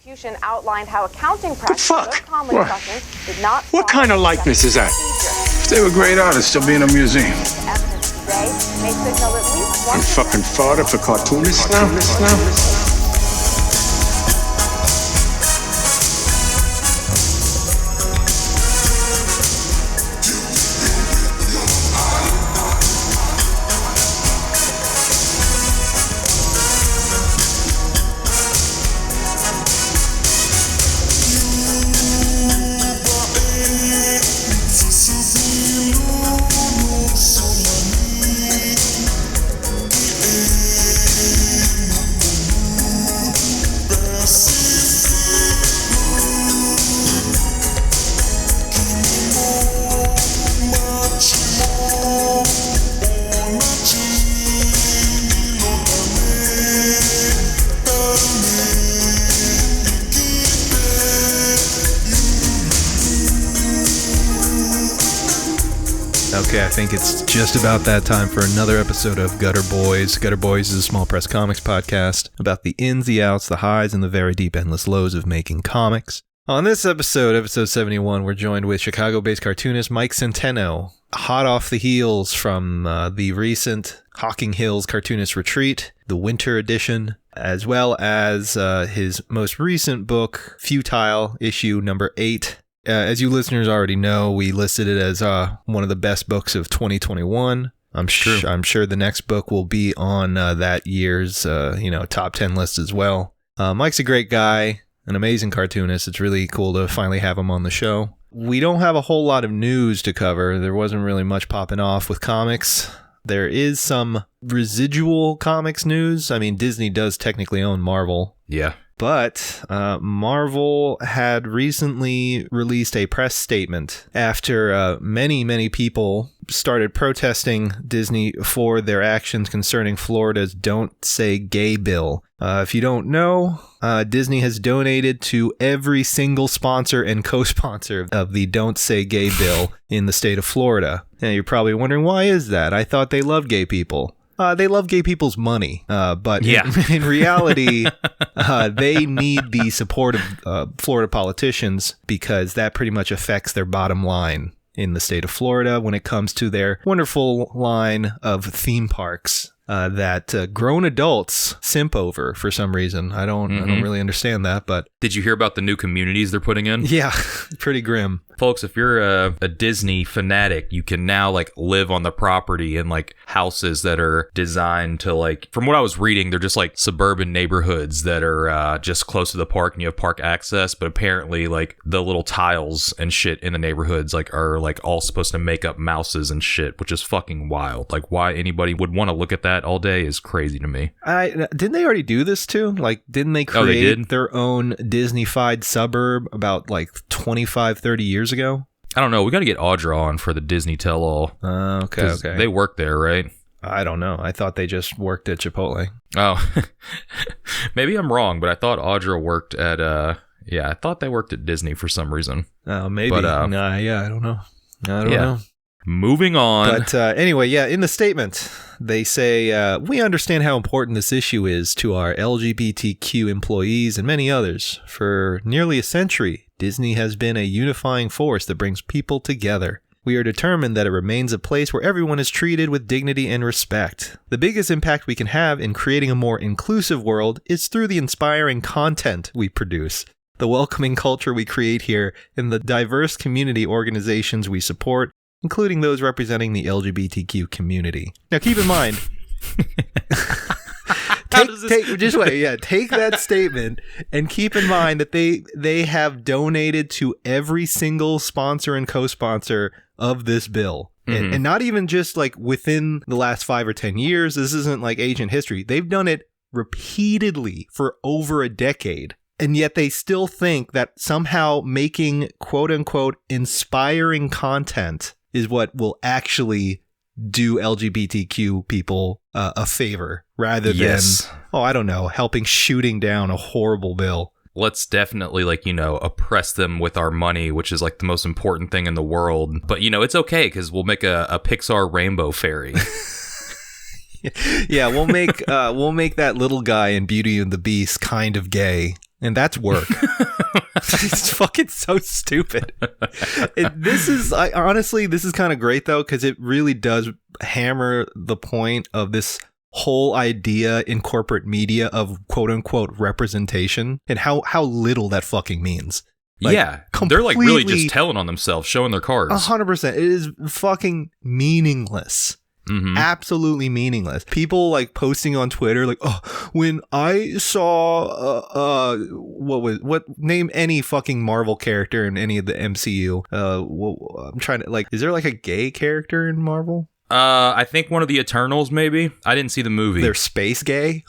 prosecution outlined how accounting practices of comedy functions did not. What kind of likeness is that? If they were great artists, they'll be in a museum. Evidence today may signal at least one. You fucking fodder for cartoonists now? Okay, I think it's just about that time for another episode of Gutter Boys. Gutter Boys is a small press comics podcast about the ins, the outs, the highs, and the very deep, endless lows of making comics. On this episode, episode 71, we're joined with Chicago-based cartoonist Mike Centeno, hot off the heels from the recent Hocking Hills Cartoonist Retreat, the winter edition, as well as his most recent book, Futile, issue number 8. As you listeners already know, we listed it as one of the best books of 2021. I'm sure the next book will be on that year's top 10 list as well. Mike's a great guy, an amazing cartoonist. It's really cool to finally have him on the show. We don't have a whole lot of news to cover. There wasn't really much popping off with comics. There is some residual comics news. I mean, Disney does technically own Marvel. Yeah. But Marvel had recently released a press statement after many people started protesting Disney for their actions concerning Florida's Don't Say Gay bill. If you don't know, Disney has donated to every single sponsor and co-sponsor of the Don't Say Gay bill in the state of Florida. And you're probably wondering, why is that? I thought they loved gay people. They love gay people's money, but yeah. in reality, they need the support of Florida politicians because that pretty much affects their bottom line in the state of Florida when it comes to their wonderful line of theme parks that grown adults simp over for some reason. I don't really understand that, but did you hear about the new communities they're putting in? Yeah, pretty grim. Folks, if you're a Disney fanatic, you can now live on the property in houses that are designed to from what I was reading, they're just suburban neighborhoods that are just close to the park and you have park access. But apparently the little tiles and shit in the neighborhoods are all supposed to make up mouses and shit, which is fucking wild. Why anybody would want to look at that all day is crazy to me. Didn't they already do this too? Didn't they create their own Disney-fied suburb about 25, 30 years ago? I don't know. We got to get Audra on for the Disney tell-all. Okay. They work there, right? I don't know. I thought they just worked at Chipotle. Oh, maybe I'm wrong, but I thought Audra worked at, I thought they worked at Disney for some reason. Oh, maybe. But, I don't know. I don't know. Moving on. But anyway, in the statement, they say, we understand how important this issue is to our LGBTQ employees and many others. For nearly a century, Disney has been a unifying force that brings people together. We are determined that it remains a place where everyone is treated with dignity and respect. The biggest impact we can have in creating a more inclusive world is through the inspiring content we produce, the welcoming culture we create here, and the diverse community organizations we support, including those representing the LGBTQ community. Now, keep in mind, take that statement and keep in mind that they have donated to every single sponsor and co-sponsor of this bill. And not even just within the last 5 or 10 years. This isn't ancient history. They've done it repeatedly for over a decade. And yet they still think that somehow making quote unquote inspiring content is what will actually do LGBTQ people a favor rather than, I don't know, shooting down a horrible bill. Let's definitely, oppress them with our money, which is, the most important thing in the world. But, it's okay because we'll make a Pixar rainbow fairy. Yeah, we'll make that little guy in Beauty and the Beast kind of gay. And that's work. It's fucking so stupid. This is honestly, this is kind of great though, because it really does hammer the point of this whole idea in corporate media of quote unquote representation and how little that fucking means. Like, yeah, they're like really just telling on themselves, showing their cards. 100%. It is fucking meaningless. Mm-hmm. Absolutely meaningless. People like posting on Twitter like, oh, when I saw name any fucking Marvel character in any of the MCU. I'm trying to like, is there like a gay character in Marvel? I think one of the Eternals, maybe. I didn't see the movie. They're space gay?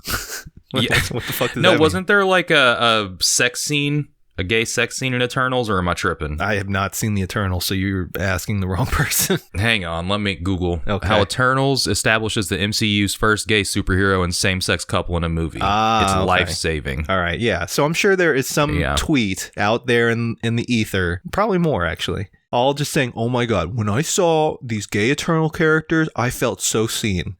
What the fuck does that mean? Wasn't there like a sex scene? A gay sex scene in Eternals, or am I tripping? I have not seen the Eternals, so you're asking the wrong person. Hang on, let me Google okay. how Eternals establishes the MCU's first gay superhero and same-sex couple in a movie. It's okay. life-saving. All right, yeah. So I'm sure there is some tweet out there in the ether, probably more actually, all just saying, oh my god, when I saw these gay Eternal characters, I felt so seen.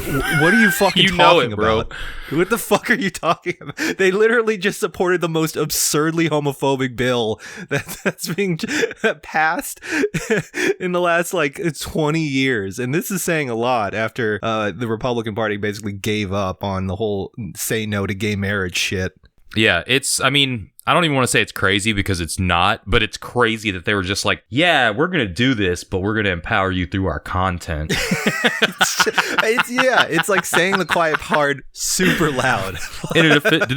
What are you fucking talking about? What the fuck are you talking about? They literally just supported the most absurdly homophobic bill that's being passed in the last like 20 years. And this is saying a lot after the Republican Party basically gave up on the whole say no to gay marriage shit. Yeah, I mean, I don't even want to say it's crazy because it's not, but it's crazy that they were just like, yeah, we're going to do this, but we're going to empower you through our content. It's like saying the quiet part super loud.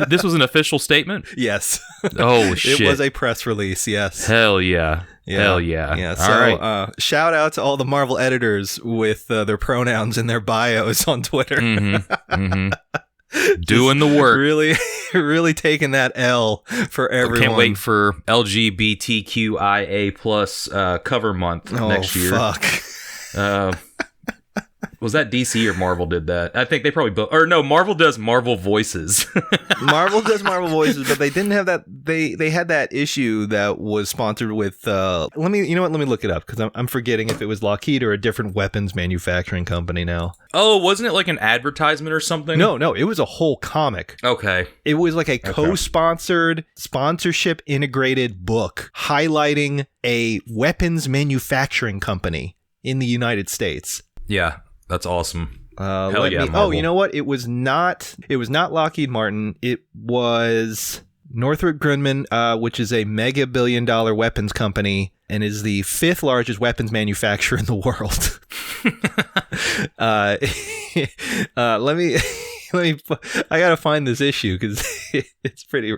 This was an official statement? Yes. Oh, shit. It was a press release, yes. Hell yeah. Hell yeah. Yeah. So, all right. Shout out to all the Marvel editors with their pronouns in their bios on Twitter. Mm-hmm. Mm-hmm. Doing the work. Really taking that L for everyone. Can't wait for LGBTQIA plus cover month next year. Fuck. Was that DC or Marvel did that? I think they probably both. Or no, Marvel does Marvel Voices. Marvel does Marvel Voices, but they didn't have that. They had that issue that was sponsored with. Let me look it up because I'm forgetting if it was Lockheed or a different weapons manufacturing company now. Oh, wasn't it like an advertisement or something? No, it was a whole comic. Okay. It was like a co-sponsored, sponsorship integrated book highlighting a weapons manufacturing company in the United States. Yeah. That's awesome. Hell yeah, Marvel. Oh, you know what? It was not Lockheed Martin. It was Northrop Grumman, which is a mega billion-dollar weapons company and is the 5th largest weapons manufacturer in the world. I gotta find this issue because it's pretty.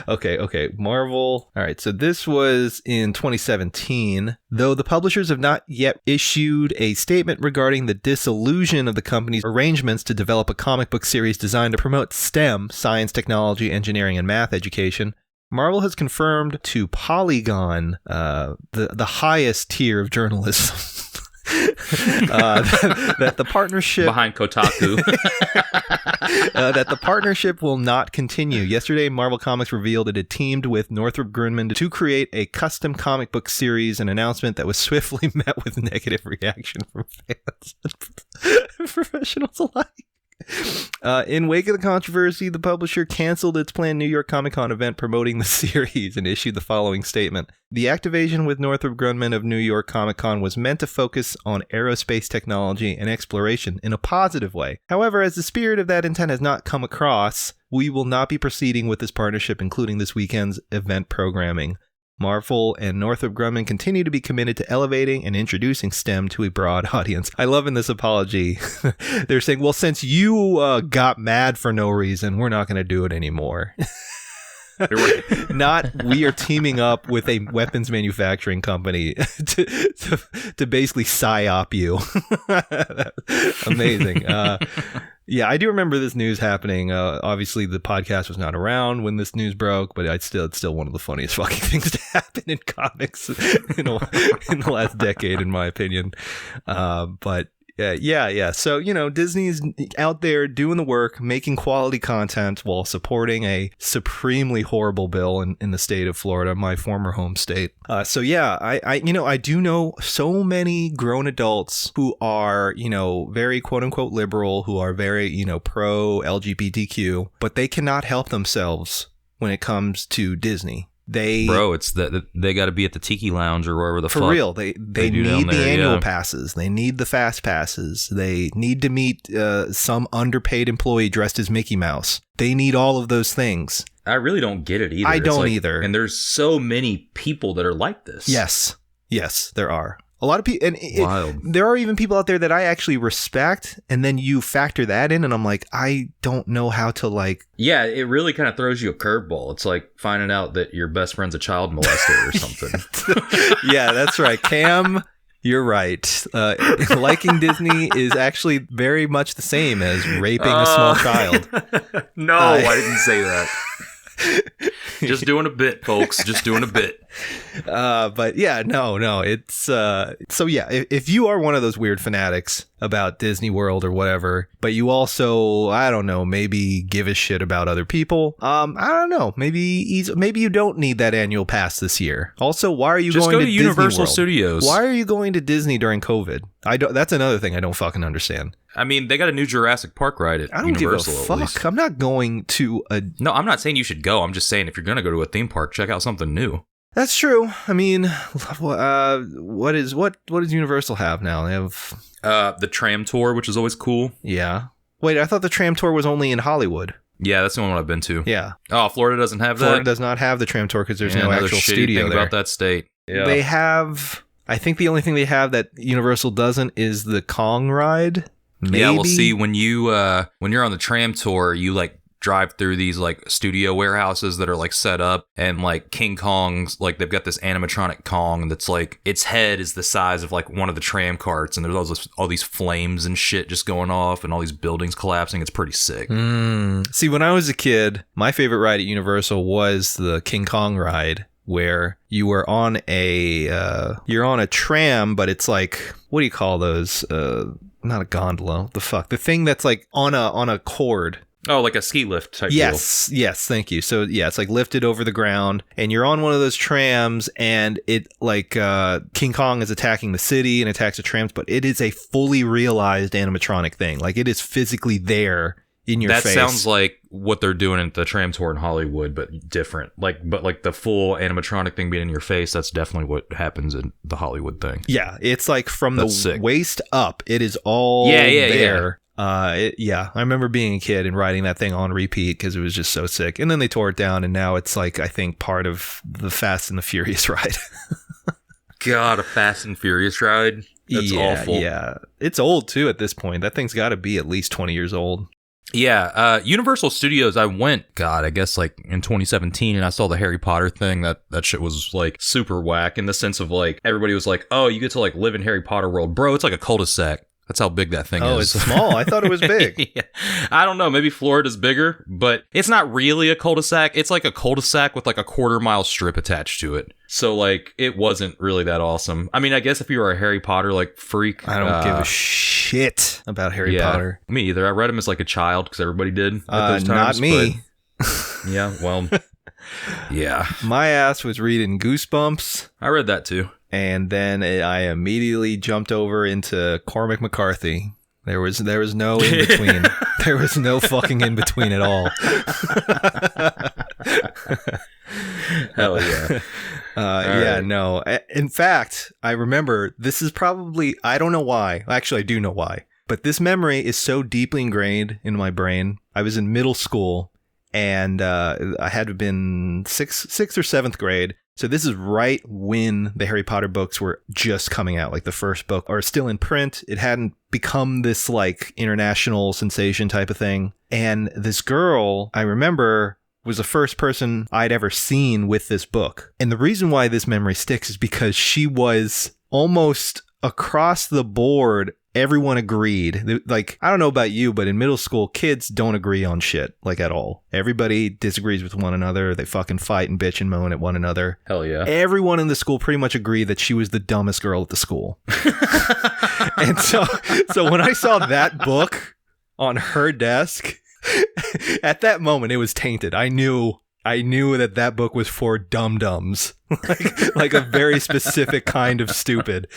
Okay. Marvel. All right. So this was in 2017. Though the publishers have not yet issued a statement regarding the dissolution of the company's arrangements to develop a comic book series designed to promote STEM, science, technology, engineering, and math education, Marvel has confirmed to Polygon, the highest tier of journalism, that the partnership behind Kotaku that the partnership will not continue. Yesterday, Marvel Comics revealed it had teamed with Northrop Grumman to create a custom comic book series, an announcement that was swiftly met with negative reaction from fans and professionals alike. In wake of the controversy, the publisher canceled its planned New York Comic Con event promoting the series and issued the following statement. The activation with Northrop Grumman of New York Comic Con was meant to focus on aerospace technology and exploration in a positive way. However, as the spirit of that intent has not come across, we will not be proceeding with this partnership, including this weekend's event programming. Marvel and Northrop Grumman continue to be committed to elevating and introducing STEM to a broad audience. I love in this apology, they're saying, well, since you got mad for no reason, we're not going to do it anymore. Not we are teaming up with a weapons manufacturing company to basically psyop you. Amazing. Yeah, I do remember this news happening. Obviously, the podcast was not around when this news broke, but it's still one of the funniest fucking things to happen in comics in the last decade, in my opinion. But yeah. So, Disney's out there doing the work, making quality content while supporting a supremely horrible bill in the state of Florida, my former home state. So yeah, I do know so many grown adults who are, very quote unquote liberal, who are very, pro LGBTQ, but they cannot help themselves when it comes to Disney. Bro, it's they got to be at the Tiki Lounge or wherever the fuck. For real, they need the annual passes. They need the fast passes. They need to meet some underpaid employee dressed as Mickey Mouse. They need all of those things. I really don't get it either. I don't either. And there's so many people that are like this. Yes, there are. A lot of people, and Wild. There are even people out there that I actually respect, and then you factor that in, and I'm like, I don't know how to like... Yeah, it really kind of throws you a curveball. It's like finding out that your best friend's a child molester or something. Yeah, that's right. Cam, you're right. Liking Disney is actually very much the same as raping a small child. No, I didn't say that. Just doing a bit, folks. Just doing a bit. But yeah, no. It's so yeah. If you are one of those weird fanatics about Disney World or whatever, but you also, I don't know, maybe give a shit about other people. I don't know. Maybe you don't need that annual pass this year. Also, why are you just going go to Universal Disney Studios? Why are you going to Disney during COVID? That's another thing I don't fucking understand. I mean, they got a new Jurassic Park ride at Universal. Give a fuck. I'm not going to a... No, I'm not saying you should go. I'm just saying if you're going to go to a theme park, check out something new. That's true. I mean, what does Universal have now? They have the tram tour, which is always cool. Yeah. Wait, I thought the tram tour was only in Hollywood. Yeah, that's the one I've been to. Yeah. Oh, Florida doesn't have that? Florida does not have the tram tour because there's no actual studio thing there. About that state. Yeah. They have... I think the only thing they have that Universal doesn't is the Kong ride. Maybe? Yeah, well, see, when you're on the tram tour, you like drive through these like studio warehouses that are like set up, and like King Kong's, like they've got this animatronic Kong that's like its head is the size of like one of the tram carts, and there's all these flames and shit just going off and all these buildings collapsing. It's pretty sick. See, when I was a kid, my favorite ride at Universal was the King Kong ride, where you were on a tram, but it's like, what do you call those? Not a gondola. The thing that's like on a cord. Oh, like a ski lift type deal. Yes, thank you. So yeah, it's like lifted over the ground, and you're on one of those trams, and it like King Kong is attacking the city and attacks the trams, but it is a fully realized animatronic thing. Like it is physically there in your face. That sounds like what they're doing at the tram tour in Hollywood, but different. But the full animatronic thing being in your face, that's definitely what happens in the Hollywood thing. Yeah, it's like from that's the sick. Waist up, it is all there. Yeah. I remember being a kid and riding that thing on repeat because it was just so sick. And then they tore it down, and now it's like, I think, part of the Fast and the Furious ride. God, a Fast and Furious ride? That's awful. Yeah, it's old too at this point. That thing's got to be at least 20 years old. Yeah, Universal Studios, I went, I guess like in 2017, and I saw the Harry Potter thing. That shit was like super whack in the sense of like, everybody was like, oh, you get to like live in Harry Potter world. Bro, it's like a cul-de-sac. That's how big that thing is. Oh, it's small. I thought it was big. Yeah. I don't know. Maybe Florida's bigger, but it's not really a cul-de-sac. It's like a cul-de-sac with like a quarter-mile strip attached to it. So like, it wasn't really that awesome. I mean, I guess if you were a Harry Potter like freak, I don't give a shit about Harry Potter. Me either. I read him as like a child because everybody did at those times. Not me. Yeah, well, yeah. My ass was reading Goosebumps. I read that too. And then I immediately jumped over into Cormac McCarthy. There was no in between. There was no fucking in between at all. Hell yeah. Yeah, no. In fact, I remember, this is probably, I don't know why. Actually, I do know why. But this memory is so deeply ingrained in my brain. I was in middle school, and I had been sixth or seventh grade. So this is right when the Harry Potter books were just coming out, like the first book, or still in print. It hadn't become this like international sensation type of thing. And this girl, I remember, was the first person I'd ever seen with this book. And the reason why this memory sticks is because she was almost across the board. Everyone agreed. Like, I don't know about you, but in middle school, kids don't agree on shit, like, at all. Everybody disagrees with one another. They fucking fight and bitch and moan at one another. Hell yeah. Everyone in the school pretty much agreed that she was the dumbest girl at the school. And so when I saw that book on her desk, at that moment, it was tainted. I knew that book was for dum-dums, like a very specific kind of stupid.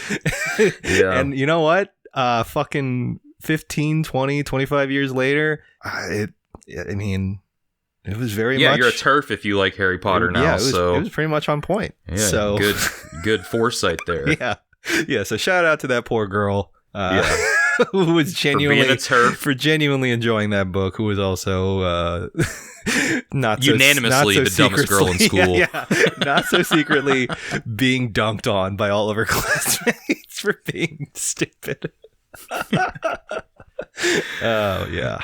Yeah. And you know what? Fucking 15, 20, 25 years later, I mean, It was very much. Yeah, you're a turf if you like Harry Potter now. Yeah, it was pretty much on point. Yeah, so good foresight there. Yeah, yeah. So shout out to that poor girl. Yeah. Who was genuinely for genuinely enjoying that book, who was also not unanimously so the dumbest girl in school. Yeah, not so secretly being dunked on by all of her classmates for being stupid. Oh yeah.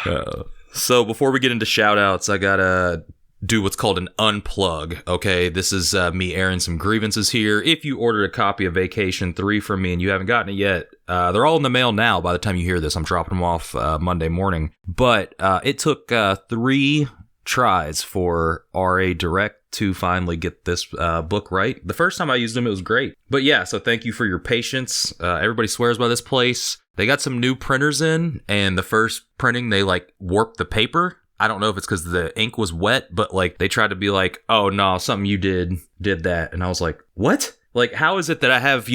So before we get into shout outs, I gotta do what's called an unplug. Okay, this is me airing some grievances here. If you ordered a copy of Vacation 3 from me and you haven't gotten it yet, they're all in the mail now. By the time you hear this, I'm dropping them off Monday morning. But it took 3 tries for RA Direct to finally get this book right. The first time I used them, it was great. But yeah, so thank you for your patience. Everybody swears by this place. They got some new printers in, and the first printing, they like warped the paper. I don't know if it's because the ink was wet, but like they tried to be like, oh no, something you did that. And I was like, what? Like, how is it that I have,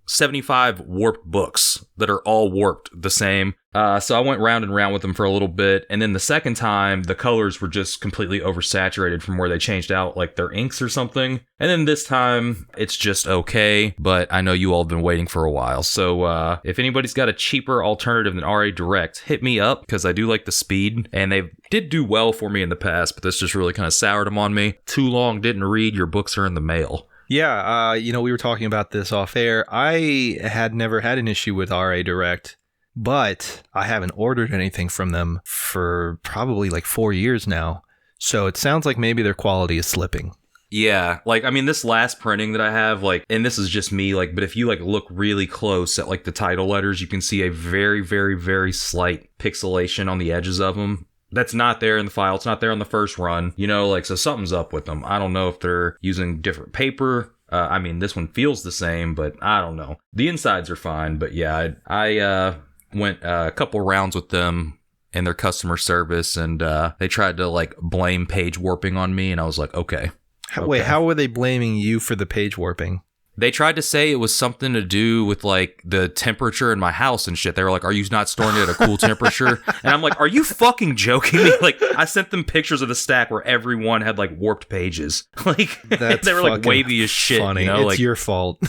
75 warped books that are all warped the same? So I went round and round with them for a little bit. And then the second time, the colors were just completely oversaturated from where they changed out like their inks or something. And then this time, it's just okay. But I know you all have been waiting for a while. So if anybody's got a cheaper alternative than RA Direct, hit me up because I do like the speed. And they did do well for me in the past, but this just really kind of soured them on me. Too long, didn't read, your books are in the mail. Yeah, we were talking about this off air. I had never had an issue with RA Direct, but I haven't ordered anything from them for probably like 4 years now. So it sounds like maybe their quality is slipping. Yeah, this last printing that I have, and this is just me, but if you look really close at the title letters, you can see a very, very, very slight pixelation on the edges of them. That's not there in the file. It's not there on the first run. So something's up with them. I don't know if they're using different paper. This one feels the same, but I don't know. The insides are fine, but yeah, I went a couple rounds with them in their customer service, and they tried to blame page warping on me, and I was like, okay. Wait, how were they blaming you for the page warping? They tried to say it was something to do with the temperature in my house and shit. They were like, are you not storing it at a cool temperature? And I'm like, are you fucking joking me? I sent them pictures of the stack where everyone had warped pages. They were wavy as shit. Funny. It's your fault.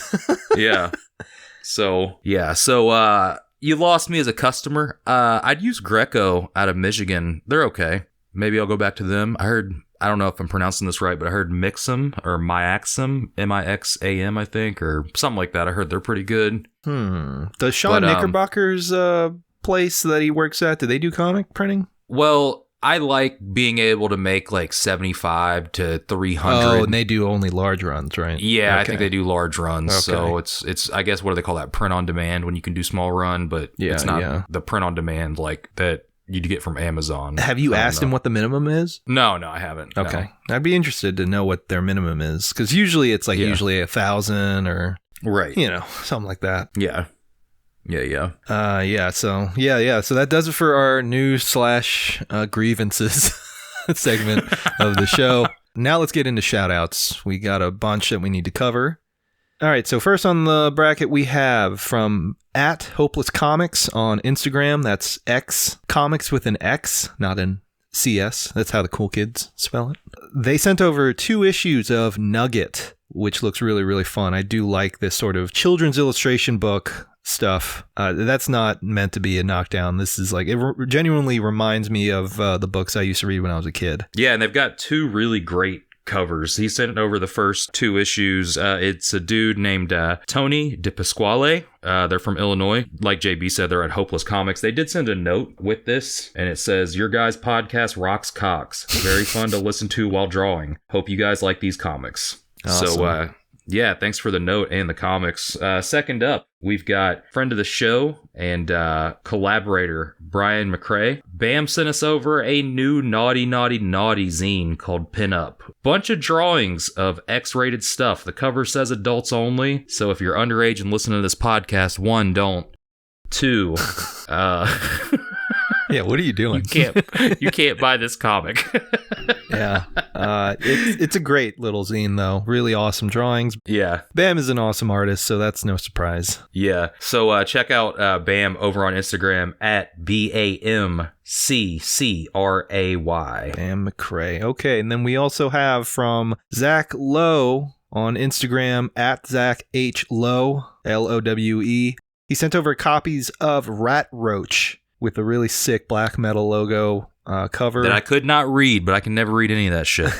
Yeah. So you lost me as a customer. I'd use Greco out of Michigan. They're okay. Maybe I'll go back to them. I don't know if I'm pronouncing this right, but I heard Mixam or Mixam, Mixam, I think, or something like that. I heard they're pretty good. Does Sean Knickerbocker's place that he works at, do they do comic printing? Well, I like being able to make 75 to 300. Oh, and they do only large runs, right? Yeah, okay. I think they do large runs. Okay. So it's I guess, what do they call that? Print on demand when you can do small run, but it's not the print on demand that you'd get from Amazon. Have you asked him what the minimum is? No, I haven't. Okay. No. I'd be interested to know what their minimum is, because usually it's usually 1,000 or right, something like that. Yeah. So that does it for our news / grievances segment of the show. Now let's get into shout outs. We got a bunch that we need to cover. All right, so first on the bracket we have from @HopelessComics on Instagram. That's X Comics with an X, not an CS. That's how the cool kids spell it. They sent over 2 issues of Nugget, which looks really, really fun. I do like this sort of children's illustration book stuff. That's not meant to be a knockdown. This is it genuinely reminds me of the books I used to read when I was a kid. Yeah, and they've got 2 really great covers. He sent over the first 2 issues. It's a dude named Tony DePasquale. They're from Illinois. Like JB said, they're at Hopeless Comics. They did send a note with this, and it says, "Your guys' podcast rocks cocks. Very fun to listen to while drawing. Hope you guys like these comics." Awesome. So, yeah, thanks for the note and the comics. Second up, we've got friend of the show and collaborator Brian McCrae. Bam sent us over a new naughty zine called Pin Up. Bunch of drawings of X-rated stuff. The cover says adults only, so if you're underage and listening to this podcast, 1, don't. 2, yeah, what are you doing? You can't buy this comic. Yeah. It's a great little zine, though. Really awesome drawings. Yeah. Bam is an awesome artist, so that's no surprise. Yeah. So check out Bam over on Instagram at BAMCCRAY. Bam McCray. Okay, and then we also have from Zach Lowe on Instagram at Zach H. Lowe, Lowe. He sent over copies of Rat Roach with a really sick black metal logo cover. That I could not read, but I can never read any of that shit.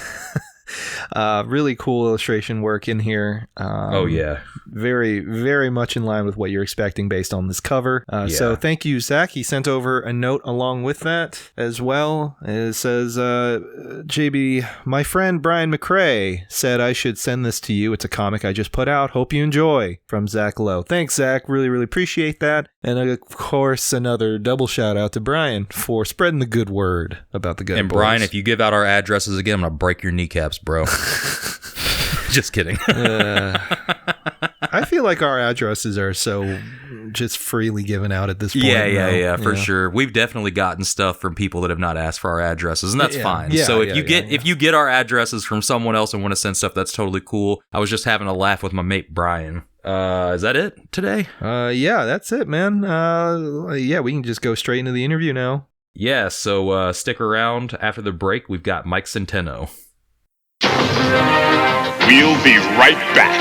Really cool illustration work in here. Oh, yeah. Very, very much in line with what you're expecting based on this cover. So thank you, Zach. He sent over a note along with that as well. It says, JB, my friend Brian McCray said I should send this to you. It's a comic I just put out. Hope you enjoy. From Zach Lowe. Thanks, Zach. Really, really appreciate that. And of course, another double shout out to Brian for spreading the good word about the Gutter And Boys. Brian, if you give out our addresses again, I'm going to break your kneecaps, bro. Just kidding. I feel like our addresses are so just freely given out at this point. Yeah, for sure. We've definitely gotten stuff from people that have not asked for our addresses, and that's fine. Yeah, so if you get our addresses from someone else and want to send stuff, that's totally cool. I was just having a laugh with my mate Brian. Is that it today? Yeah, that's it, man. Yeah, we can just go straight into the interview now. Yeah, so stick around. After the break, we've got Mike Centeno. We'll be right back.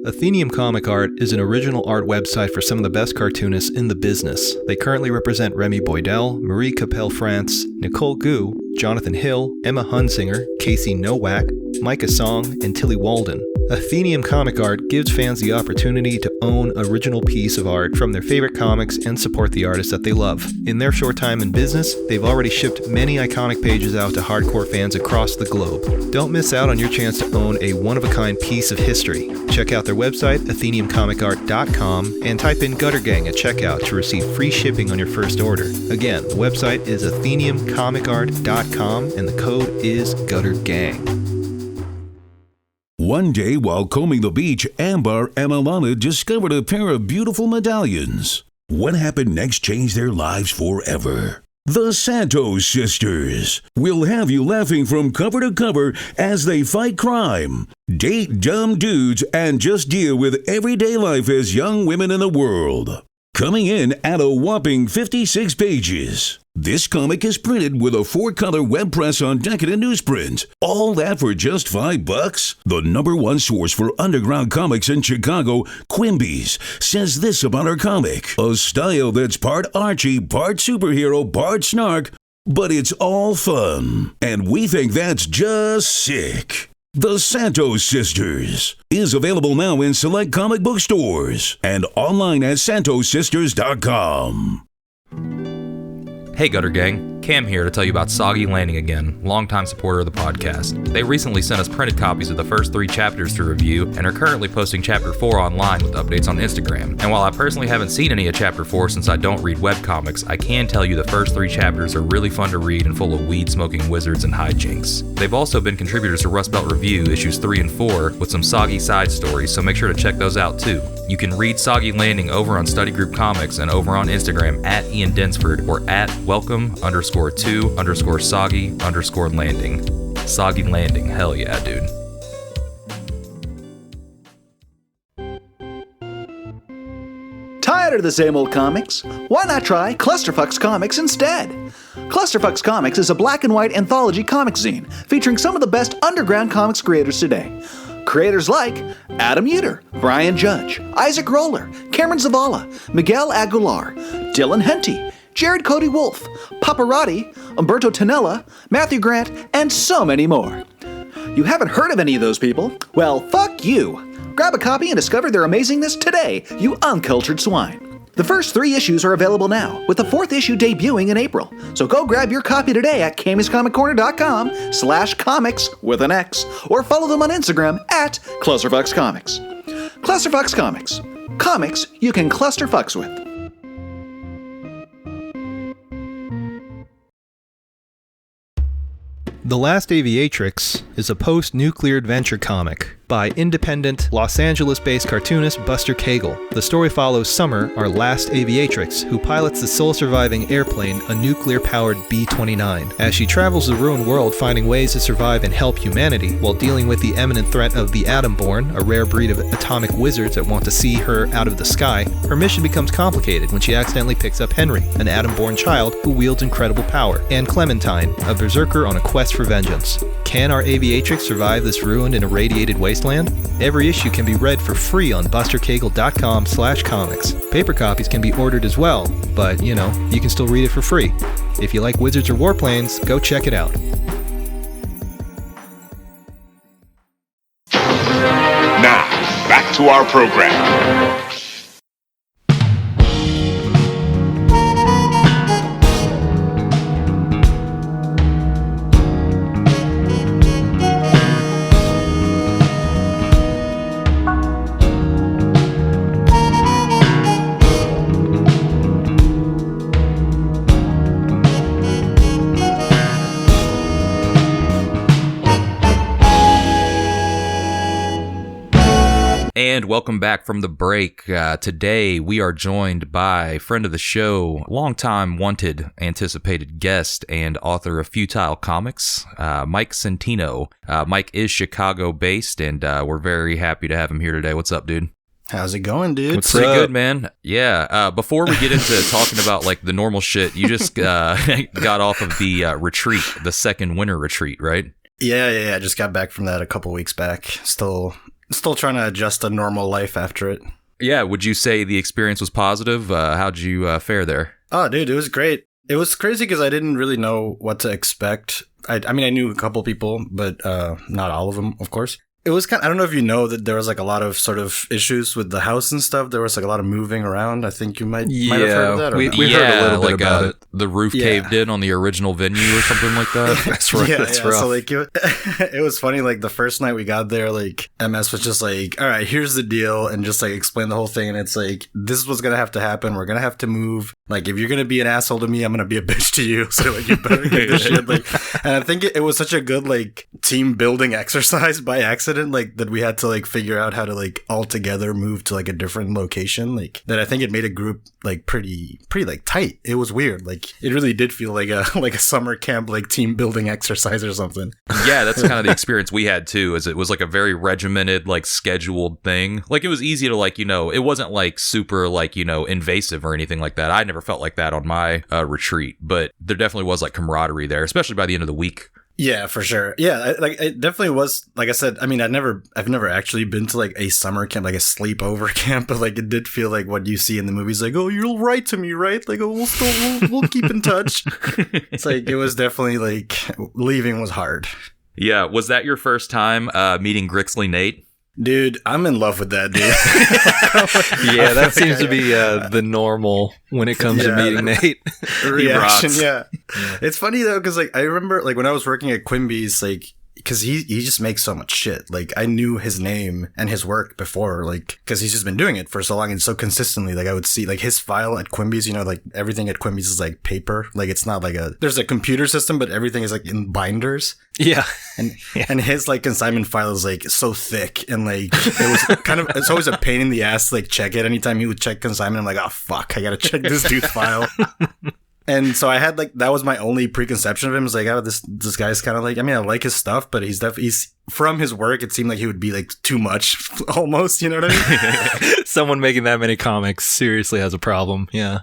Athenium Comic Art is an original art website for some of the best cartoonists in the business. They currently represent Remy Boydell, Marie Capelle-France, Nicole Gu, Jonathan Hill, Emma Hunsinger, Casey Nowak, Micah Song, and Tilly Walden. Athenium Comic Art gives fans the opportunity to own an original piece of art from their favorite comics and support the artists that they love. In their short time in business, they've already shipped many iconic pages out to hardcore fans across the globe. Don't miss out on your chance to own a one-of-a-kind piece of history. Check out their website, atheniumcomicart.com, and type in Gutter Gang at checkout to receive free shipping on your first order. Again, the website is atheniumcomicart.com, and the code is Gutter Gang. One day, while combing the beach, Ambar and Alana discovered a pair of beautiful medallions. What happened next changed their lives forever. The Santos Sisters will have you laughing from cover to cover as they fight crime, date dumb dudes, and just deal with everyday life as young women in the world. Coming in at a whopping 56 pages. This comic is printed with a 4-color web press on decadent newsprint. All that for just $5? The #1 source for underground comics in Chicago, Quimby's, says this about our comic. A style that's part Archie, part superhero, part snark, but it's all fun. And we think that's just sick. The Santos Sisters is available now in select comic book stores and online at santossisters.com. Hey Gutter Gang, Cam here to tell you about Soggy Landing again, longtime supporter of the podcast. They recently sent us printed copies of the first 3 chapters to review and are currently posting Chapter 4 online with updates on Instagram. And while I personally haven't seen any of Chapter 4 since I don't read webcomics, I can tell you the first 3 chapters are really fun to read and full of weed-smoking wizards and hijinks. They've also been contributors to Rust Belt Review issues 3 and 4 with some soggy side stories, so make sure to check those out too. You can read Soggy Landing over on Study Group Comics and over on Instagram at Ian Densford or at welcome_2_soggy_landing. Soggy Landing, hell yeah, dude. Tired of the same old comics? Why not try Clusterfucks Comics instead? Clusterfucks Comics is a black and white anthology comic zine featuring some of the best underground comics creators today. Creators like Adam Uter, Brian Judge, Isaac Roller, Cameron Zavala, Miguel Aguilar, Dylan Henty, Jared Cody Wolf, Paparotti, Umberto Tonella, Matthew Grant, and so many more. You haven't heard of any of those people? Well, fuck you! Grab a copy and discover their amazingness today, you uncultured swine. The first 3 issues are available now, with the 4th issue debuting in April. So go grab your copy today at kamiscomiccorner.com/comics with an X, or follow them on Instagram at Clusterfucks Comics. Clusterfucks Comics. Comics you can cluster fucks with. The Last Aviatrix is a post-nuclear adventure comic by independent, Los Angeles-based cartoonist Buster Cagle. The story follows Summer, our last aviatrix, who pilots the sole-surviving airplane, a nuclear-powered B-29. As she travels the ruined world finding ways to survive and help humanity, while dealing with the imminent threat of the Atom-born, a rare breed of atomic wizards that want to see her out of the sky, her mission becomes complicated when she accidentally picks up Henry, an Atom-born child who wields incredible power, and Clementine, a berserker on a quest for vengeance. Can our aviatrix survive this ruined and irradiated wasteland? Every issue can be read for free on bustercagle.com/comics. Paper copies can be ordered as well, but, you can still read it for free. If you like wizards or warplanes, go check it out. Now, back to our program. And welcome back from the break. Today we are joined by friend of the show, longtime wanted, anticipated guest, and author of Futile comics, Mike Centeno. Mike is Chicago-based, and we're very happy to have him here today. What's up, dude? How's it going, dude? What's Pretty up? good, man. Yeah. Before we get into talking about like the normal shit, you just got off of the retreat, the second winter retreat, right? Yeah. I just got back from that a couple weeks back. Still trying to adjust to normal life after it. Yeah. Would you say the experience was positive? How'd you fare there? Oh, dude, it was great. It was crazy because I didn't really know what to expect. I mean, I knew a couple people, but not all of them, of course. It was I don't know if you know that there was like a lot of sort of issues with the house and stuff. There was like a lot of moving around. I think you might have heard of that. We heard a little bit about it. The roof caved in on the original venue or something like that. That's right. That's rough. So like it was funny. Like the first night we got there, like MS was just like, "All right, here's the deal," and just like explain the whole thing. And it's like, this is what's gonna have to happen. We're gonna have to move. Like if you're gonna be an asshole to me, I'm gonna be a bitch to you. So like you better get this shit. Like, and I think it was such a good like team building exercise by accident. Like that we had to like figure out how to like all together move to like a different location. Like that I think it made a group like pretty like tight. It was weird. Like it really did feel like a summer camp like team building exercise or something. Yeah, that's kind of the experience we had too. Is it was like a very regimented like scheduled thing. Like it was easy to like it wasn't like super like invasive or anything like that. I never felt like that on my retreat, but there definitely was like camaraderie there, especially by the end of the week. Yeah, for sure. Yeah, like it definitely was. Like I said, I mean, I've never actually been to like a summer camp, like a sleepover camp, but like it did feel like what you see in the movies. Like, oh, you'll write to me, right? Like, oh, we'll keep in touch. It's like it was definitely like leaving was hard. Yeah, was that your first time meeting Grixley Nate? Dude, I'm in love with that dude. Yeah, that seems to be the normal when it comes to meeting Nate. Reaction, yeah. It's funny though, because like I remember like when I was working at Quimby's, like because he just makes so much shit. Like I knew his name and his work before, like because he's just been doing it for so long and so consistently. Like I would see like his file at Quimby's, like everything at Quimby's is like paper. Like it's not like there's a computer system, but everything is like in binders. Yeah. And his like consignment file is like so thick and like it was it's always a pain in the ass to like check it. Anytime he would check consignment, I'm like, oh fuck, I gotta check this dude's file. And so I had like, that was my only preconception of him. Is like, oh, this guy's kind of like, I mean, I like his stuff, but he's from his work, it seemed like he would be like too much almost, you know what I mean? Someone making that many comics seriously has a problem. Yeah.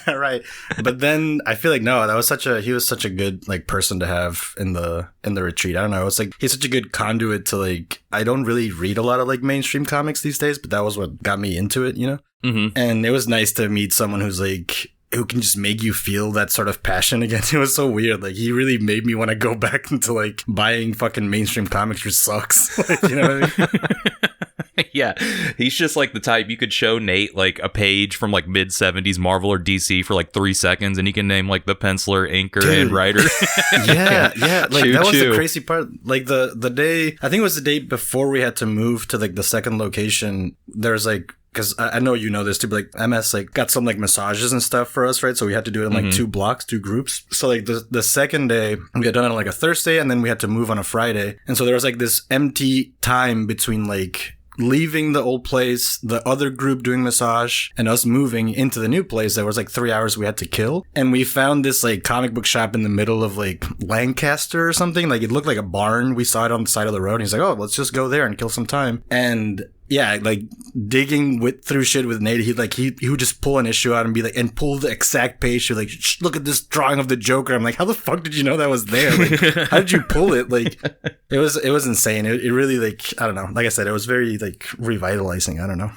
Right. But then I feel like, no, he was such a good like person to have in the retreat. I don't know. It's like, he's such a good conduit to like, I don't really read a lot of like mainstream comics these days, but that was what got me into it, Mm-hmm. And it was nice to meet someone who's like, who can just make you feel that sort of passion again. It was so weird. Like, he really made me want to go back into, like, buying fucking mainstream comics, which sucks. Like, you know what I mean? Yeah. He's just, like, the type you could show Nate, like, a page from, like, mid-70s Marvel or DC for, like, 3 seconds, and he can name, like, the penciler, inker, and writer. Yeah. Like, Choo that was choo. the crazy part. Like, the day, I think it was the day before we had to move to, like, the second location, there's, like, because I know you know this too, but like MS like got some like massages and stuff for us, right? So we had to do it in like 2 blocks, 2 groups. So like the second day we had done it on like a Thursday, and then we had to move on a Friday. And so there was like this empty time between like leaving the old place, the other group doing massage, and us moving into the new place. There was like 3 hours we had to kill. And we found this like comic book shop in the middle of like Lancaster or something. Like it looked like a barn. We saw it on the side of the road. And he's like, oh, let's just go there and kill some time. And yeah, like digging through shit with Nate, he would just pull an issue out and be like, and pull the exact page. You're like, look at this drawing of the Joker. I'm like, how the fuck did you know that was there? Like, how did you pull it? Like, it was insane. It really like, I don't know. Like I said, it was very like revitalizing. I don't know.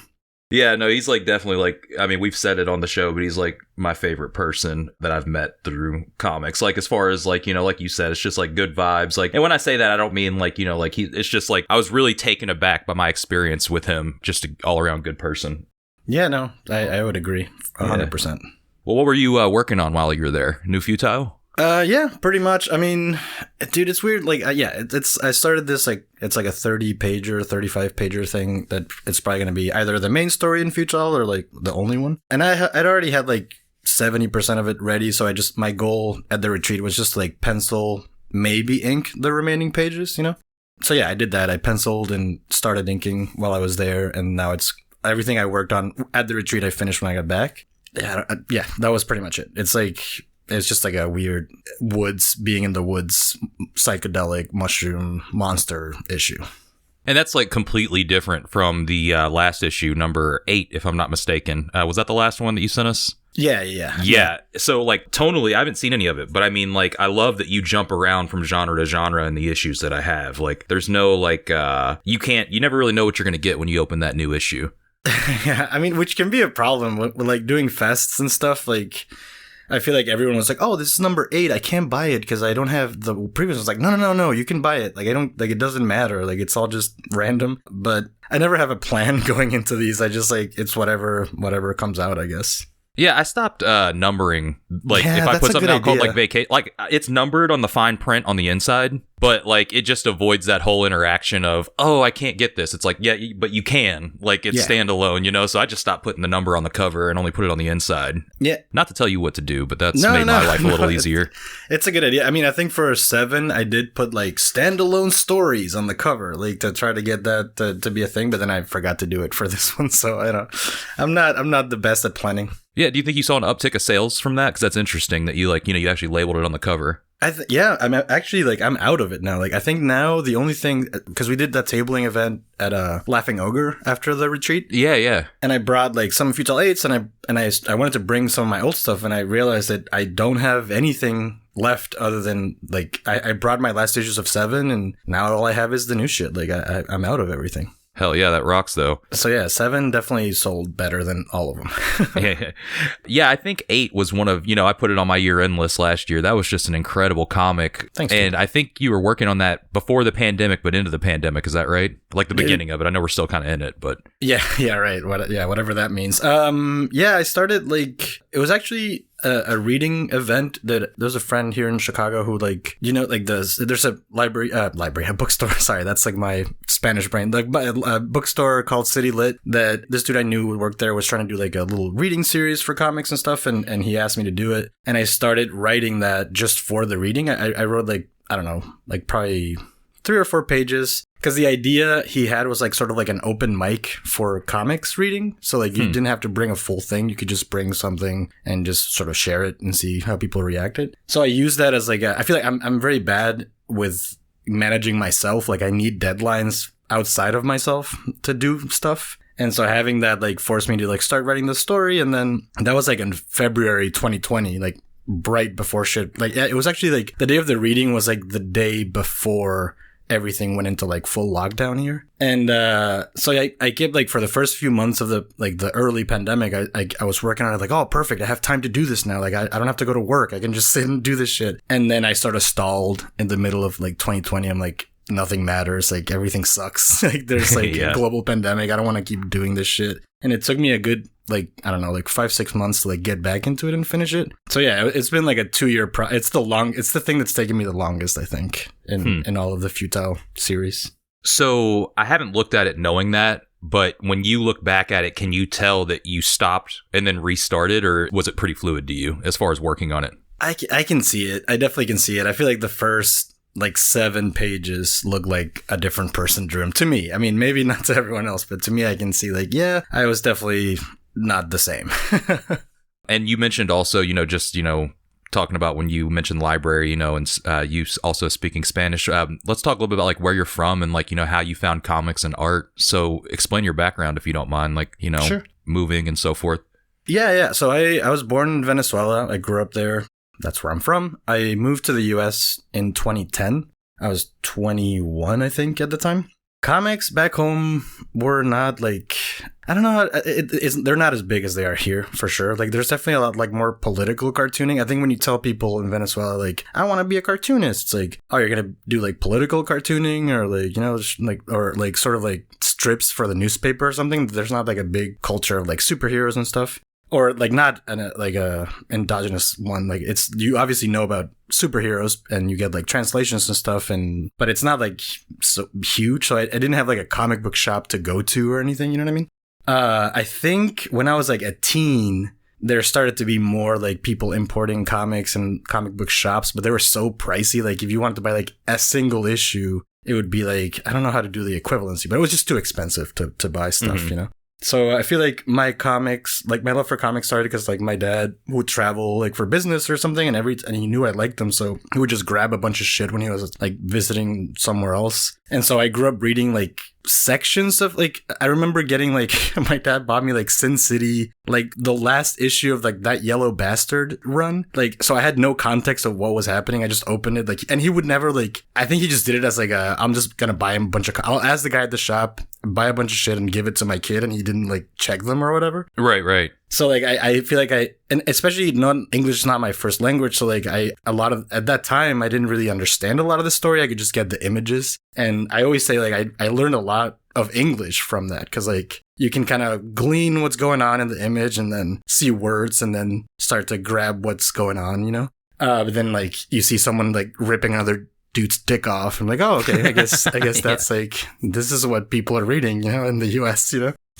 Yeah, no, he's like definitely like, I mean, we've said it on the show, but he's like my favorite person that I've met through comics. Like as far as like, you know, like you said, it's just like good vibes. Like, and when I say that, I don't mean like, you know, like it's just like, I was really taken aback by my experience with him. Just an all around good person. Yeah, no, I would agree 100%. Yeah. Well, what were you working on while you were there? New Futile? Yeah, pretty much. I mean, dude, it's weird. Like, I started this, like, it's like a 30 pager, 35 pager thing that it's probably going to be either the main story in Futile or like the only one. And I'd already had like 70% of it ready. So my goal at the retreat was just like pencil, maybe ink the remaining pages, you know? So yeah, I did that. I penciled and started inking while I was there. And now it's everything I worked on at the retreat I finished when I got back. Yeah, that was pretty much it. It's just like a weird being in the woods, psychedelic mushroom monster issue. And that's like completely different from the last issue, number 8, if I'm not mistaken. Was that the last one that you sent us? Yeah. So like tonally, I haven't seen any of it, but I mean, like, I love that you jump around from genre to genre in the issues that I have. Like, there's no like, you never really know what you're going to get when you open that new issue. Yeah, I mean, which can be a problem with like doing fests and stuff. Like, I feel like everyone was like, oh, this is number 8. I can't buy it because I don't have the previous. I was like, no, you can buy it. Like, I don't, like, it doesn't matter. Like, it's all just random. But I never have a plan going into these. I just like, it's whatever comes out, I guess. Yeah, I stopped numbering. Like, if I put something out called like vacate, like it's numbered on the fine print on the inside, but like it just avoids that whole interaction of, oh, I can't get this. It's like, yeah, but you can. Like, it's standalone, you know. So I just stopped putting the number on the cover and only put it on the inside. Yeah. Not to tell you what to do, but that's made my life a little easier. It's a good idea. I mean, I think for 7, I did put like standalone stories on the cover, like to try to get that to be a thing. But then I forgot to do it for this one, so I'm not the best at planning. Yeah, do you think you saw an uptick of sales from that? Because that's interesting that you like, you know, you actually labeled it on the cover. I'm actually like, I'm out of it now. Like, I think now the only thing, because we did that tabling event at Laughing Ogre after the retreat. Yeah. And I brought like some Futile 8s, and I wanted to bring some of my old stuff, and I realized that I don't have anything left other than like I brought my last issues of 7, and now all I have is the new shit. Like I'm out of everything. Hell yeah, that rocks though. So yeah, 7 definitely sold better than all of them. Yeah, I think 8 was one of, you know, I put it on my year-end list last year. That was just an incredible comic. Thanks. And I think you were working on that before the pandemic, but into the pandemic. Is that right? Like the beginning of it. I know we're still kind of in it, but yeah, right. Whatever that means. Yeah, I started like, it was actually a reading event that there's a friend here in Chicago who, like, you know, like there's a a bookstore. Sorry, that's like my Spanish brain. Like a bookstore called City Lit that this dude I knew would work there was trying to do like a little reading series for comics and stuff. And he asked me to do it. And I started writing that just for the reading. I wrote like, I don't know, like probably 3 or 4 pages. Because the idea he had was like sort of like an open mic for comics reading. So like you didn't have to bring a full thing. You could just bring something and just sort of share it and see how people reacted. So I use that as like I feel like I'm very bad with managing myself. Like I need deadlines outside of myself to do stuff. And so having that like forced me to like start writing the story. And then that was like in February 2020, like right before shit. Like it was actually like the day of the reading was like the day before everything went into like full lockdown here. And so I kept like for the first few months of the early pandemic, I was working on it like, oh, perfect, I have time to do this now. Like I don't have to go to work. I can just sit and do this shit. And then I sort of stalled in the middle of like 2020. I'm like, nothing matters. Like everything sucks. Like there's like a global pandemic. I don't want to keep doing this shit. And it took me a good, like, I don't know, like 5-6 months to like get back into it and finish it. So yeah, it's been like a 2-year it's the thing that's taken me the longest, I think, in all of the Futile series. So I haven't looked at it knowing that, But when you look back at it, can you tell that you stopped and then restarted, or was it pretty fluid to you as far as working on it? I can see it. I definitely can see it. I feel like the first 7 pages look like a different person drew them to me. I mean, maybe not to everyone else, but to me, I can see I was definitely not the same. And you mentioned also, just, talking about when you mentioned library, and you also speaking Spanish. Let's talk a little bit about where you're from and how you found comics and art. So explain your background if you don't mind, Sure. Moving and so forth. Yeah. So I was born in Venezuela. I grew up there. That's where I'm from. I moved to the US in 2010. I was 21, I think, at the time. Comics back home were not I don't know, they're not as big as they are here, for sure. There's definitely a lot more political cartooning. I think when you tell people in Venezuela, I want to be a cartoonist, it's oh, you're going to do political cartooning or sort of strips for the newspaper or something. There's not a big culture of superheroes and stuff. Or not a endogenous one. It's, you obviously know about superheroes and you get translations and stuff, but it's not so huge. So I didn't have a comic book shop to go to or anything. You know what I mean? I think when I was a teen, there started to be more people importing comics and comic book shops, but they were so pricey. If you wanted to buy a single issue, it would be I don't know how to do the equivalency, but it was just too expensive to buy stuff. Mm-hmm. So I feel my comics, my love for comics started because my dad would travel for business or something, and he knew I liked them, so he would just grab a bunch of shit when he was visiting somewhere else. And so I grew up reading sections of I remember getting my dad bought me Sin City, the last issue of that Yellow Bastard run. So I had no context of what was happening. I just opened it and he would never I think he just did it as I'm just gonna buy him a bunch of I'll ask the guy at the shop, buy a bunch of shit and give it to my kid, and he didn't check them or whatever. Right. So I feel and especially English is not my first language. So at that time I didn't really understand a lot of the story. I could just get the images. And I always say I learned a lot of English from that, because you can kind of glean what's going on in the image and then see words and then start to grab what's going on, but then you see someone ripping another dude's dick off. I'm oh, okay, I guess that's this is what people are reading, in the US,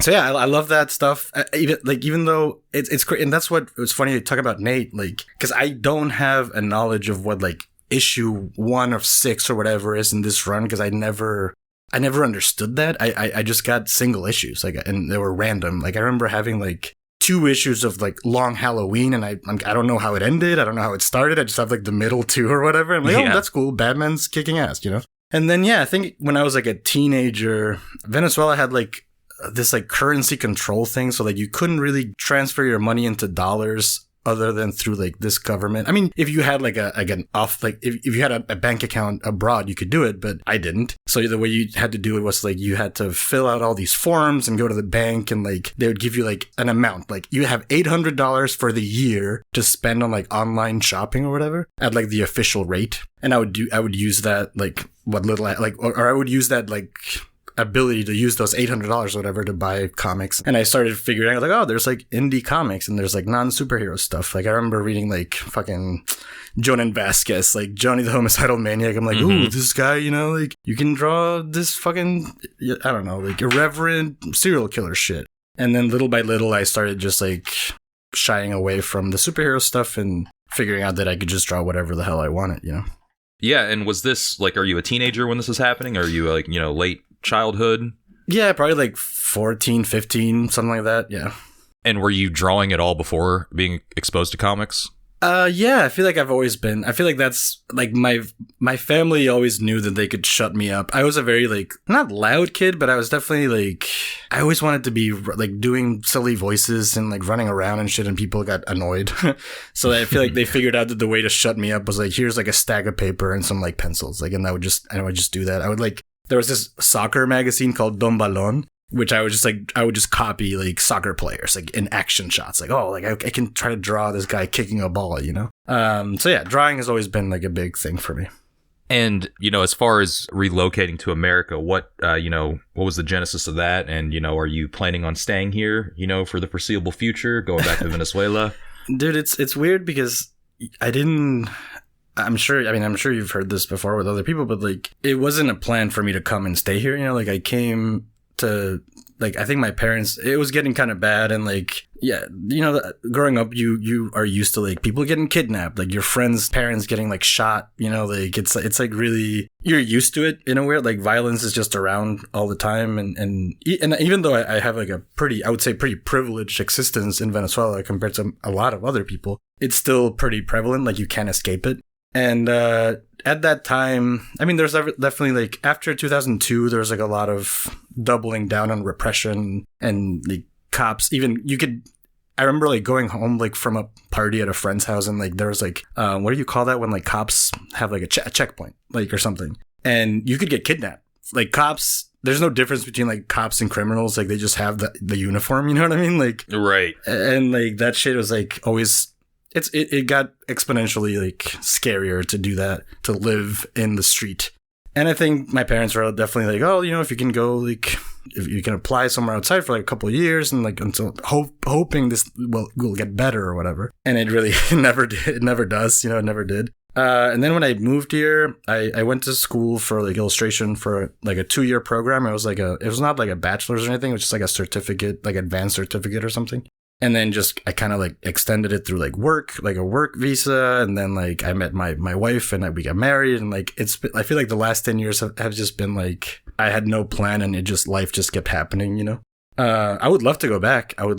So yeah, I love that stuff. Even though it's great, and that's what it's funny to talk about Nate, because I don't have a knowledge of what issue 1 of 6 or whatever is in this run, because I never understood that. I just got single issues, and they were random. I remember having 2 issues of Long Halloween, and I don't know how it ended. I don't know how it started. I just have the middle 2 or whatever. I'm oh, that's cool. Batman's kicking ass, And then I think when I was a teenager, Venezuela had this currency control thing, so you couldn't really transfer your money into dollars other than through this government. I mean, if you had if you had a bank account abroad, you could do it, but I didn't. So the way you had to do it was you had to fill out all these forms and go to the bank, and they would give you an amount. You have $800 for the year to spend on online shopping or whatever at the official rate. And I would use that what little or I would use that ability to use those $800 or whatever to buy comics. And I started figuring out oh, there's indie comics and there's non-superhero stuff. I remember reading fucking Jonan Vasquez, Johnny the Homicidal Maniac. I'm ooh, this guy, you can draw this fucking, I don't know, irreverent serial killer shit. And then little by little I started just shying away from the superhero stuff and figuring out that I could just draw whatever the hell I wanted, Yeah, and was this are you a teenager when this is happening? Or are you late childhood? Yeah, probably 14, 15, something like that. Yeah. And were you drawing at all before being exposed to comics? Yeah, I feel I've always been. I feel that's my family always knew that they could shut me up. I was a very not loud kid, but I was definitely I always wanted to be doing silly voices and running around and shit, and people got annoyed. So I feel they figured out that the way to shut me up was here's a stack of paper and some pencils, and I would just do that. I would there was this soccer magazine called Don Balon, which I would just copy soccer players in action shots. I can try to draw this guy kicking a ball, So yeah, drawing has always been a big thing for me. And as far as relocating to America, what was the genesis of that? And are you planning on staying here for the foreseeable future, going back to Venezuela? Dude, it's weird because I'm sure you've heard this before with other people, but it wasn't a plan for me to come and stay here. I came to like, I think my parents, it was getting kind of bad. And like, yeah, you know, growing up, you are used to like people getting kidnapped, like your friends' parents getting like shot, you know, like it's like really, you're used to it in a way. Like violence is just around all the time. And even though I have like I would say pretty privileged existence in Venezuela compared to a lot of other people, it's still pretty prevalent. Like you can't escape it. And at that time, I mean, there's definitely like after 2002, there was like a lot of doubling down on repression and the cops. I remember like going home like from a party at a friend's house, and like there was like what do you call that when like cops have like a checkpoint like or something, and you could get kidnapped. Like cops, there's no difference between like cops and criminals. Like they just have the uniform. You know what I mean? Like right. And like that shit was like always. It got exponentially like scarier to do that, to live in the street. And I think my parents were definitely like, oh, you know, if you can go like, if you can apply somewhere outside for like a couple of years and like until hoping this will get better or whatever. And it really never did. It never does. You know, it never did. And then when I moved here, I went to school for like illustration for like a 2-year program. It was not like a bachelor's or anything. It was just like a certificate, like advanced certificate or something. And then just, I kind of like extended it through like work, like a work visa. And then like I met my wife and we got married. And like, I feel like the last 10 years have just been like, I had no plan and life just kept happening, you know? I would love to go back. I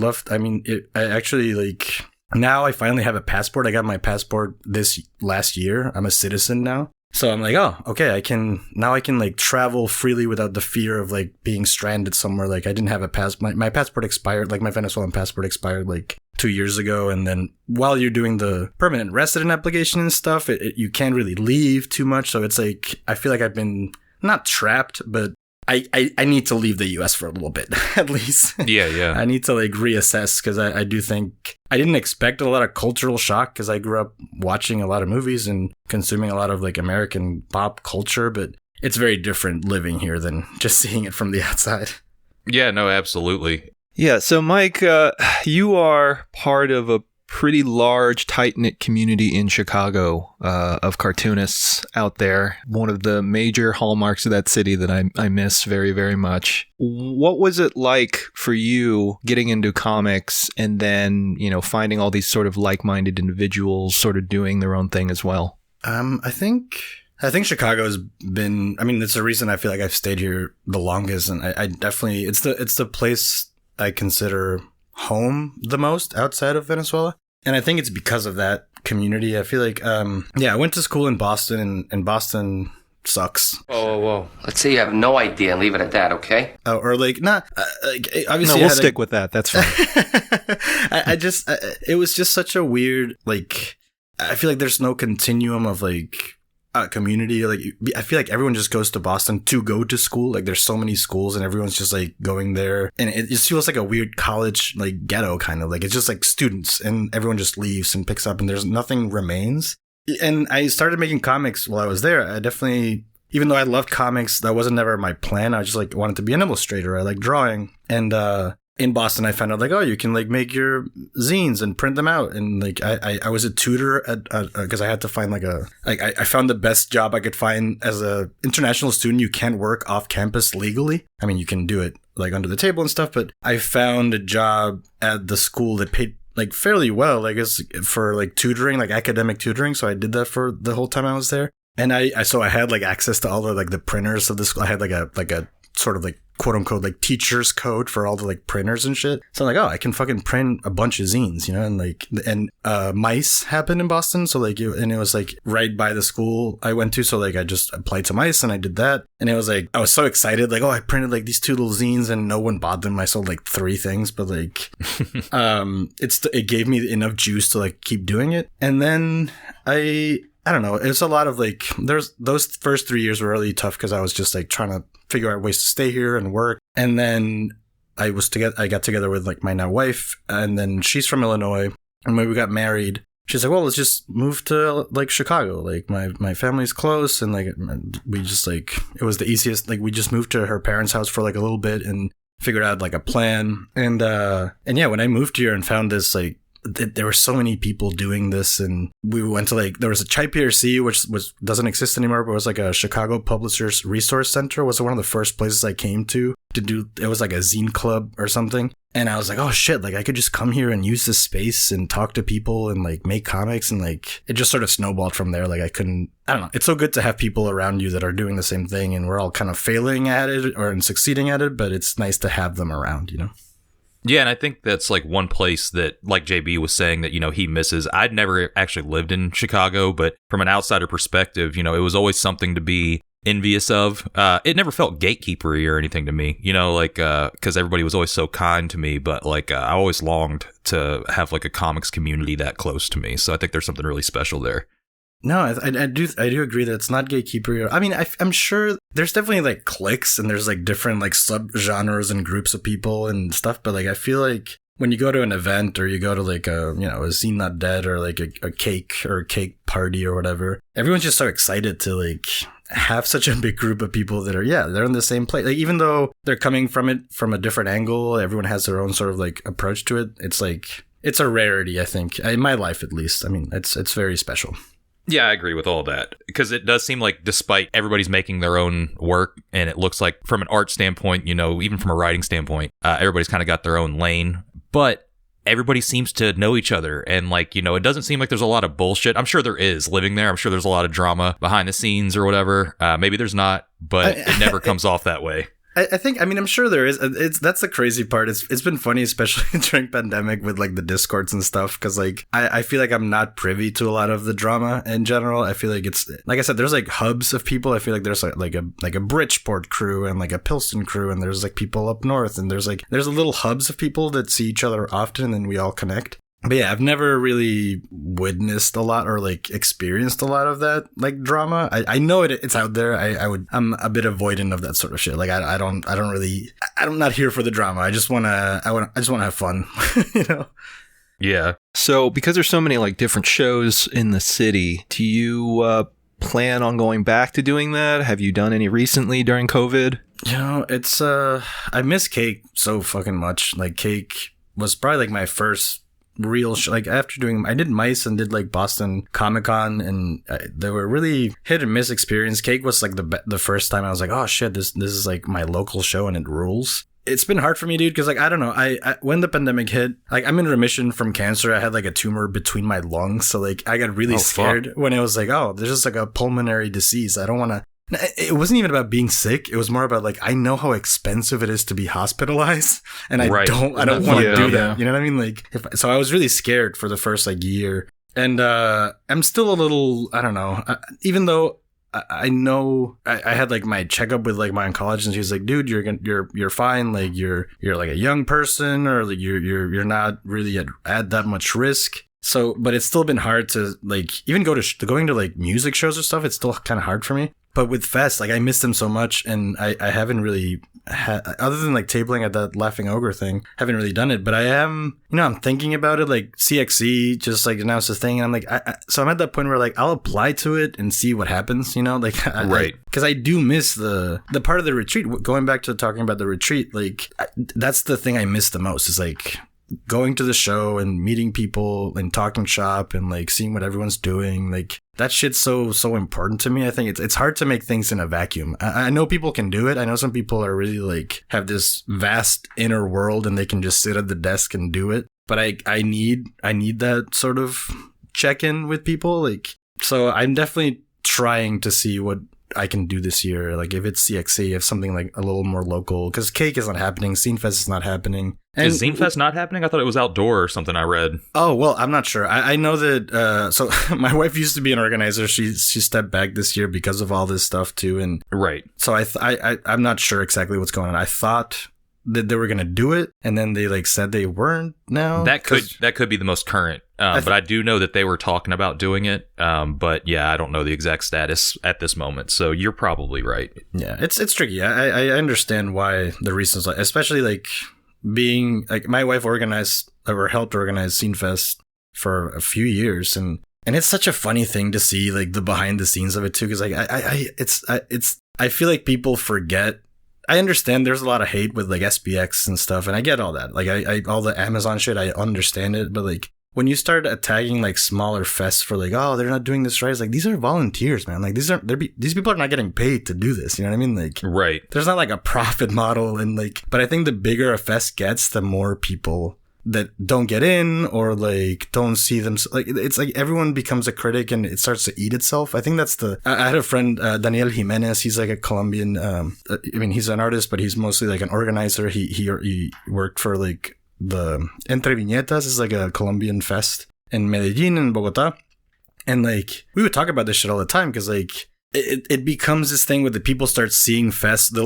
actually like, now I finally have a passport. I got my passport this last year. I'm a citizen now. So I'm like, oh, okay, I can like travel freely without the fear of like being stranded somewhere. Like I didn't have a my passport expired, like my Venezuelan passport expired like 2 years ago. And then while you're doing the permanent resident application and stuff, you can't really leave too much. So it's like, I feel like I've been not trapped, but I need to leave the US for a little bit, at least. Yeah. I need to like reassess because I do think I didn't expect a lot of cultural shock because I grew up watching a lot of movies and consuming a lot of like American pop culture, but it's very different living here than just seeing it from the outside. Yeah, no, absolutely. Yeah, so Mike, you are part of a pretty large, tight-knit community in Chicago of cartoonists out there. One of the major hallmarks of that city that I miss very, very much. What was it like for you getting into comics and then, you know, finding all these sort of like-minded individuals sort of doing their own thing as well? I think Chicago has been, I mean, it's the reason I feel like I've stayed here the longest. And I definitely, it's the place I consider home the most outside of Venezuela. And I think it's because of that community. I feel like, I went to school in Boston, and Boston sucks. Whoa. Let's say you have no idea and leave it at that, okay? Or like, obviously. No, we'll stick with that. That's fine. It was just such a weird, like, I feel like there's no continuum of like, community. Like I feel like everyone just goes to Boston to go to school. Like there's so many schools and everyone's just like going there, and it just feels like a weird college like ghetto kind of. Like it's just like students and everyone just leaves and picks up and there's nothing remains. And I started making comics while I was there. I definitely, even though I loved comics, that wasn't never my plan. I just like wanted to be an illustrator. I like drawing. And in Boston, I found out like, oh, you can like make your zines and print them out. And like, I was a tutor at, cause I had to find I found the best job I could find as a international student. You can't work off campus legally. I mean, you can do it like under the table and stuff, but I found a job at the school that paid like fairly well, I guess, for like tutoring, like academic tutoring. So I did that for the whole time I was there. And I had like access to all the like the printers of the school. I had like a sort of like quote unquote like teacher's code for all the like printers and shit. So I'm like, oh, I can fucking print a bunch of zines, you know, and like, and MICE happened in Boston. So like, and it was like right by the school I went to. So like, I just applied to MICE and I did that. And it was like, I was so excited. Like, oh, I printed like these 2 little zines and no one bought them. I sold like 3 things, but like, it gave me enough juice to like keep doing it. And then I don't know. It's a lot of like, there's those first 3 years were really tough because I was just like trying to figure out ways to stay here and work. And then I got together with like my now wife, and then she's from Illinois. And when we got married, she's like, well, let's just move to like Chicago. Like my family's close. And like, we just like, it was the easiest. Like we just moved to her parents' house for like a little bit and figured out like a plan. And yeah, when I moved here and found this like there were so many people doing this, and we went to like, there was a Chai PRC, which doesn't exist anymore, but it was like a Chicago Publishers Resource Center, was one of the first places I came to do, it was like a zine club or something. And I was like, oh shit, like I could just come here and use this space and talk to people and like make comics, and like it just sort of snowballed from there. Like I don't know. It's so good to have people around you that are doing the same thing, and we're all kind of failing at it or succeeding at it, but it's nice to have them around, you know? Yeah, and I think that's like one place that, like JB was saying, that, you know, he misses. I'd never actually lived in Chicago, but from an outsider perspective, you know, it was always something to be envious of. It never felt gatekeepery or anything to me, you know, like, because everybody was always so kind to me, but like, I always longed to have like a comics community that close to me. So I think there's something really special there. No, I do agree that it's not gatekeeper. I mean, I'm sure there's definitely like cliques and there's like different like subgenres and groups of people and stuff. But like, I feel like when you go to an event or you go to like a Zine Not Dead or like a cake party or whatever, everyone's just so excited to like have such a big group of people that are, they're in the same place. Like, even though they're coming from it from a different angle, everyone has their own sort of like approach to it. It's like, it's a rarity, I think, in my life at least. I mean, it's very special. Yeah, I agree with all that, because it does seem like despite everybody's making their own work, and it looks like from an art standpoint, you know, even from a writing standpoint, everybody's kind of got their own lane, but everybody seems to know each other. And like, you know, it doesn't seem like there's a lot of bullshit. I'm sure there is living there. I'm sure there's a lot of drama behind the scenes or whatever. Maybe there's not, but it never comes off that way. I think, I mean, I'm sure there is. That's the crazy part. It's been funny, especially during pandemic with like the Discords and stuff. Cause like, I feel like I'm not privy to a lot of the drama in general. I feel like it's, like I said, there's like hubs of people. I feel like there's like a Bridgeport crew and like a Pilsen crew. And there's like people up north, and there's a little hubs of people that see each other often, and we all connect. But yeah, I've never really witnessed a lot or like experienced a lot of that like drama. I know it's out there. I'm a bit avoidant of that sort of shit. Like I'm not here for the drama. I just want to have fun, you know? Yeah. So because there's so many like different shows in the city, do you plan on going back to doing that? Have you done any recently during COVID? You know, it's I miss Cake so fucking much. Like Cake was probably like my first real like after doing, I did Mice and did like Boston Comic-Con, and they were really hit and miss experience. Cake was like the first time I was like, oh shit, this is like my local show and it rules. It's been hard for me, dude, because like I don't know, I when the pandemic hit, like I'm in remission from cancer. I had like a tumor between my lungs, so like I got really scared when it was like, oh, there's just like a pulmonary disease. I don't want to. It wasn't even about being sick. It was more about like, I know how expensive it is to be hospitalized, and I don't want to do that. You know what I mean? Like, so I was really scared for the first like year, and I'm still a little, I don't know, even though I know I had like my checkup with like my oncologist, and she was like, dude, you're fine. Like you're like a young person, or like you're not really at that much risk. So, but it's still been hard to like even going to like music shows or stuff. It's still kind of hard for me. But with Fest, like I missed them so much, and I haven't really had, other than like tabling at that Laughing Ogre thing, haven't really done it. But I am, you know, I'm thinking about it. Like CXC just like announced this thing, and I'm like, so I'm at that point where like I'll apply to it and see what happens, you know, like right, because I do miss the part of the retreat. Going back to talking about the retreat, like that's the thing I miss the most. Is like going to the show and meeting people and talking shop and like seeing what everyone's doing. Like that shit's so important to me. I think it's hard to make things in a vacuum. I know people can do it. I know some people are really like have this vast inner world and they can just sit at the desk and do it. But I need that sort of check-in with people. Like, so I'm definitely trying to see what I can do this year. Like if it's CXC, if something like a little more local, because Cake is not happening. Scene Fest is not happening. And is Zine Fest not happening? I thought it was outdoor or something I read. Oh, well, I'm not sure. I know that, so my wife used to be an organizer. She stepped back this year because of all this stuff too. And right. So I'm not sure exactly what's going on. I thought that they were going to do it, and then they like said they weren't now. That could be the most current. But I do know that they were talking about doing it. But yeah, I don't know the exact status at this moment. So you're probably right. Yeah, it's tricky. I understand why the reasons, like, especially like being like my wife organized or helped organize Scene Fest for a few years, and it's such a funny thing to see like the behind the scenes of it too, because like I feel like people forget. I understand there's a lot of hate with like SPX and stuff, and I get all that. Like I all the Amazon shit, I understand it, but like when you start tagging like smaller fests for like, oh, they're not doing this right, it's like, these are volunteers, man. Like these people are not getting paid to do this. You know what I mean? Like, Right. there's not like a profit model, and like, but I think the bigger a fest gets, the more people that don't get in or like don't see them, like it's like everyone becomes a critic and it starts to eat itself. I think that's I had a friend, Daniel Jimenez. He's like a Colombian, I mean, he's an artist, but he's mostly like an organizer. He worked for like the Entre Viñetas, is like a Colombian fest in Medellin and Bogota, and like we would talk about this shit all the time because like it becomes this thing where the people start seeing fests.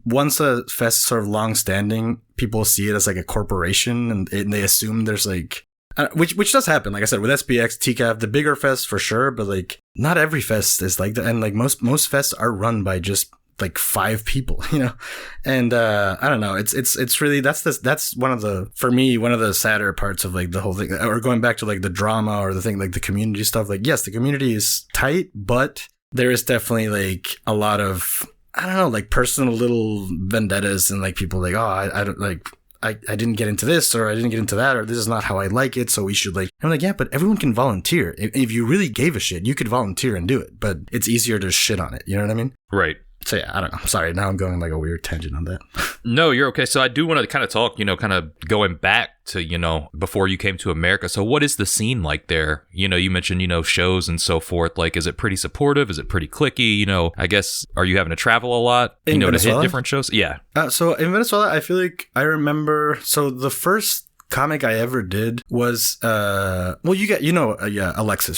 Once a fest is sort of long standing, people see it as like a corporation, and they assume there's like, which does happen. Like I said, with SPX, TCAF, the bigger fests for sure, but like not every fest is like that. And like most fests are run by just like 5 people, you know? And I don't know. It's really, that's one of the, for me, one of the sadder parts of like the whole thing, or going back to like the drama or the thing, like the community stuff. Like, yes, the community is tight, but there is definitely like a lot of, I don't know, like personal little vendettas, and like people like, oh, I don't like, I didn't get into this, or I didn't get into that, or this is not how I like it, so we should like, I'm like, yeah, but everyone can volunteer. If you really gave a shit, you could volunteer and do it, but it's easier to shit on it. You know what I mean? Right. So yeah, I don't know. Sorry, now I'm going like a weird tangent on that. No, you're okay. So I do want to kind of talk, kind of going back to, before you came to America. So what is the scene like there? You mentioned, shows and so forth. Like, is it pretty supportive? Is it pretty cliquey? I guess, are you having to travel a lot, in to Venezuela? hit different shows? Yeah. So in Venezuela, I feel like I remember, so the first comic I ever did was Alexis,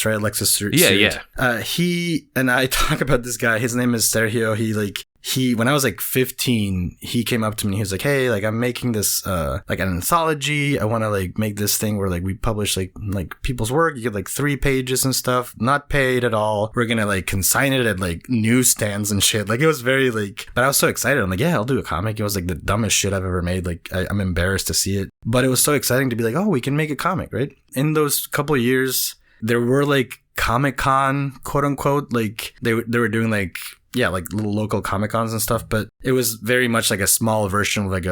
right? Alexis Yeah. He and I talk about this guy, his name is Sergio. He when I was like 15, he came up to me and he was like, hey, like I'm making this like an anthology. I want to like make this thing where like we publish like people's work. You get like 3 pages and stuff, not paid at all. We're gonna like consign it at like newsstands and shit. Like it was very like, but I was so excited. I'm like, yeah, I'll do a comic. It was like the dumbest shit I've ever made. Like I'm embarrassed to see it, but it was so exciting to be like, oh, we can make a comic, right? In those couple of years, there were like Comic-Con, quote unquote, like they were doing like, yeah, like little local Comic-Cons and stuff, but it was very much like a small version of like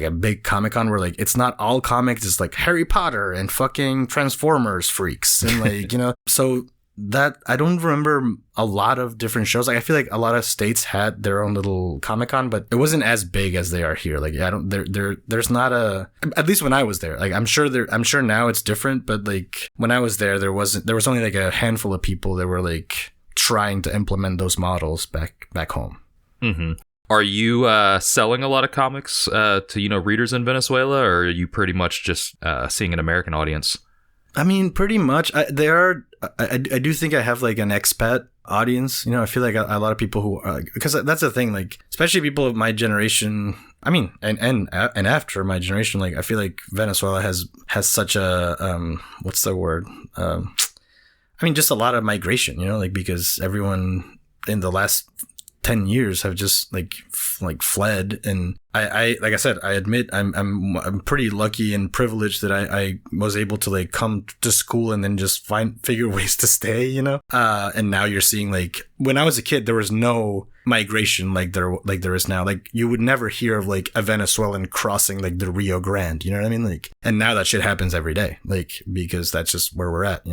a big Comic-Con where like it's not all comics, it's like Harry Potter and fucking Transformers freaks and like, so that I don't remember a lot of different shows. Like I feel like a lot of states had their own little Comic-Con, but it wasn't as big as they are here. Like there's not at least when I was there. Like I'm sure now it's different, but like when I was there was only like a handful of people that were like trying to implement those models back home. Mm-hmm. Are you selling a lot of comics to readers in Venezuela, or are you pretty much just seeing an American audience? I mean, pretty much. I do think I have like an expat audience. I feel like a lot of people who, because that's the thing, like especially people of my generation. I mean, and after my generation, like I feel like Venezuela has such a what's the word? I mean, just a lot of migration, like because everyone in the last 10 years have just like fled. And I like I said, I admit I'm pretty lucky and privileged that I was able to like come to school and then just figure ways to stay, and now you're seeing like when I was a kid, there was no migration like there is now. Like you would never hear of like a Venezuelan crossing like the Rio Grande, you know what I mean? Like, and now that shit happens every day, like because that's just where we're at,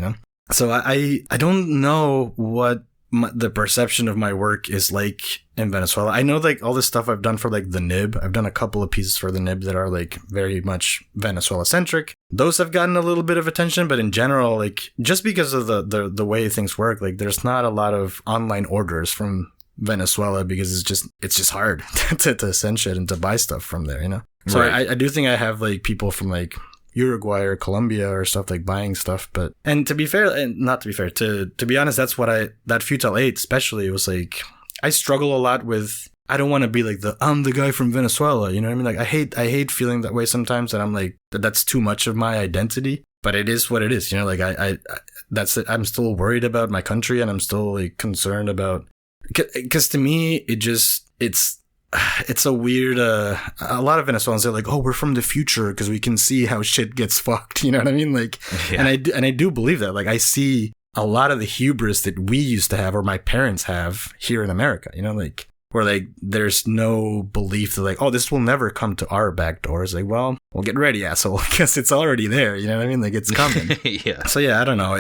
So I don't know what the perception of my work is like in Venezuela. I know like all this stuff I've done for like the Nib. I've done a couple of pieces for the Nib that are like very much Venezuela centric. Those have gotten a little bit of attention, but in general, like just because of the way things work, like there's not a lot of online orders from Venezuela because it's just hard to send shit and to buy stuff from there, So right. I do think I have like people from like Uruguay or Colombia or stuff like buying stuff, but and to be fair, and not to be fair, to be honest, that's what that Futile 8 especially was like. I struggle a lot with. I don't want to be like I'm the guy from Venezuela, you know what I mean? Like I hate feeling that way sometimes, that I'm like that's too much of my identity. But it is what it is, Like I that's it. I'm still worried about my country, and I'm still like concerned about because to me it's a weird, a lot of Venezuelans say like, oh, we're from the future because we can see how shit gets fucked. You know what I mean? Like, yeah. And I do believe that. Like, I see a lot of the hubris that we used to have or my parents have here in America, like where like there's no belief that like, oh, this will never come to our back doors. Like, well, well, get ready, asshole, because it's already there. You know what I mean? Like, it's coming. Yeah. So yeah, I don't know.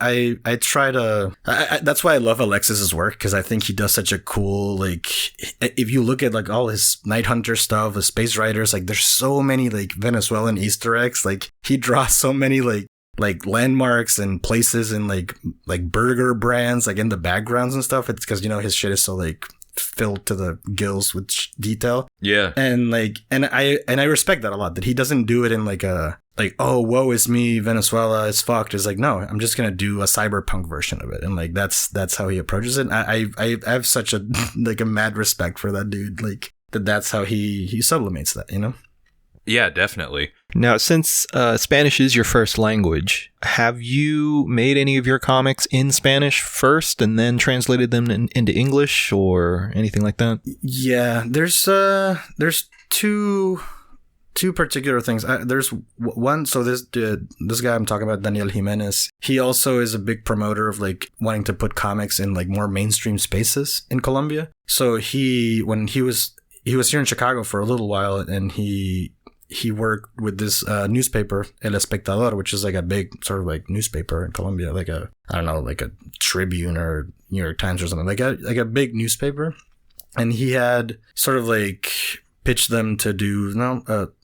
I try to, that's why I love Alexis's work, because I think he does such a cool, like, if you look at like all his Night Hunter stuff, the Space Riders, like there's so many like Venezuelan Easter eggs. Like he draws so many like landmarks and places and like burger brands like in the backgrounds and stuff. It's because, you know, his shit is so like filled to the gills with detail. Yeah. And I respect that a lot, that he doesn't do it in like a like, oh, woe is me, Venezuela is fucked. It's like, no, I'm just gonna do a cyberpunk version of it, and like that's how he approaches it. I have such a like a mad respect for that dude, like that's how he sublimates that, you know. Yeah, definitely. Now, since Spanish is your first language, have you made any of your comics in Spanish first and then translated them into English or anything like that? Yeah, there's two particular things. There's one. So this guy I'm talking about, Daniel Jimenez, he also is a big promoter of like wanting to put comics in like more mainstream spaces in Colombia. So when he was here in Chicago for a little while, and he worked with this newspaper, El Espectador, which is like a big sort of like newspaper in Colombia, like a Tribune or New York Times or something, like a big newspaper. And he had sort of like pitched them to do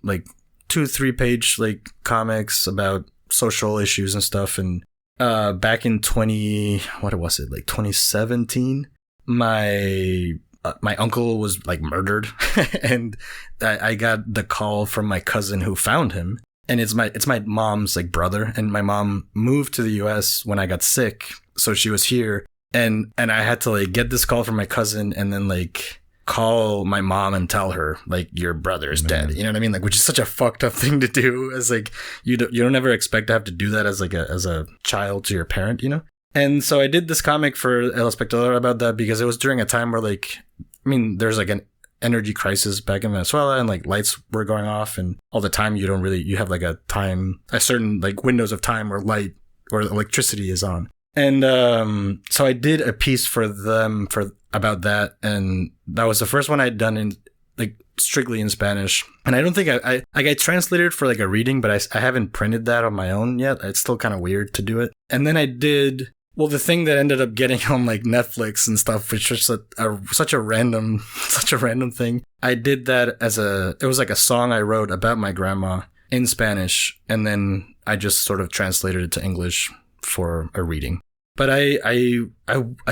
like 2-3 page like comics about social issues and stuff. And back in 2017, my uncle was like murdered, and I got the call from my cousin who found him, and it's my mom's like brother, and my mom moved to the US when I got sick, so she was here, and I had to like get this call from my cousin and then like call my mom and tell her like your brother is dead, you know what I mean, like, which is such a fucked up thing to do, as like you don't ever expect to have to do that as like as a child to your parent, you know. And so I did this comic for El Espectador about that, because it was during a time where like, I mean, there's like an energy crisis back in Venezuela, and like lights were going off, and all the time you have like a certain like windows of time where light or electricity is on. And so I did a piece for them about that, and that was the first one I'd done in like strictly in Spanish. And I don't think I translated for like a reading, but I haven't printed that on my own yet. It's still kind of weird to do it. And then I did, well, the thing that ended up getting on like Netflix and stuff, which was such a random thing. I did that it was like a song I wrote about my grandma in Spanish, and then I just sort of translated it to English for a reading. But I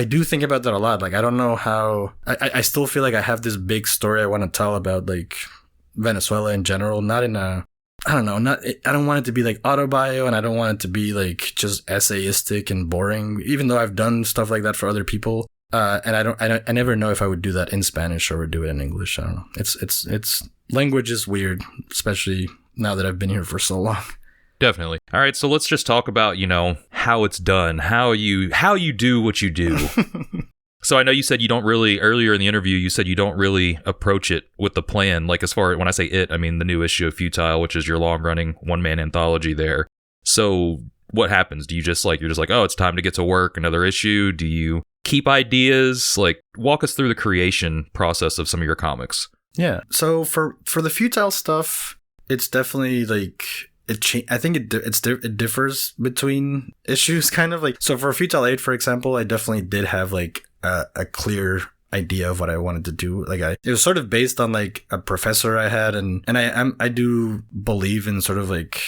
do think about that a lot. Like, I don't know how, I still feel like I have this big story I want to tell about like Venezuela in general, not in a, I don't know, I don't want it to be like autobio, and I don't want it to be like just essayistic and boring, even though I've done stuff like that for other people. And I never know if I would do that in Spanish or would do it in English. I don't know. It's language is weird, especially now that I've been here for so long. Definitely. All right, so let's just talk about, you know, how it's done, how you do what you do. So I know you said you don't really, earlier in the interview, you said you don't really approach it with the plan. Like, as far as when I say it, I mean the new issue of Futile, which is your long-running one-man anthology there. So what happens? Do you just like, you're just like, oh, it's time to get to work, another issue? Do you keep ideas? Like, walk us through the creation process of some of your comics. Yeah. So for the Futile stuff, it's definitely like, I think it differs between issues, kind of like. So for Futile 8, for example, I definitely did have like a clear idea of what I wanted to do. Like, it was sort of based on like a professor I had, and I do believe in sort of like,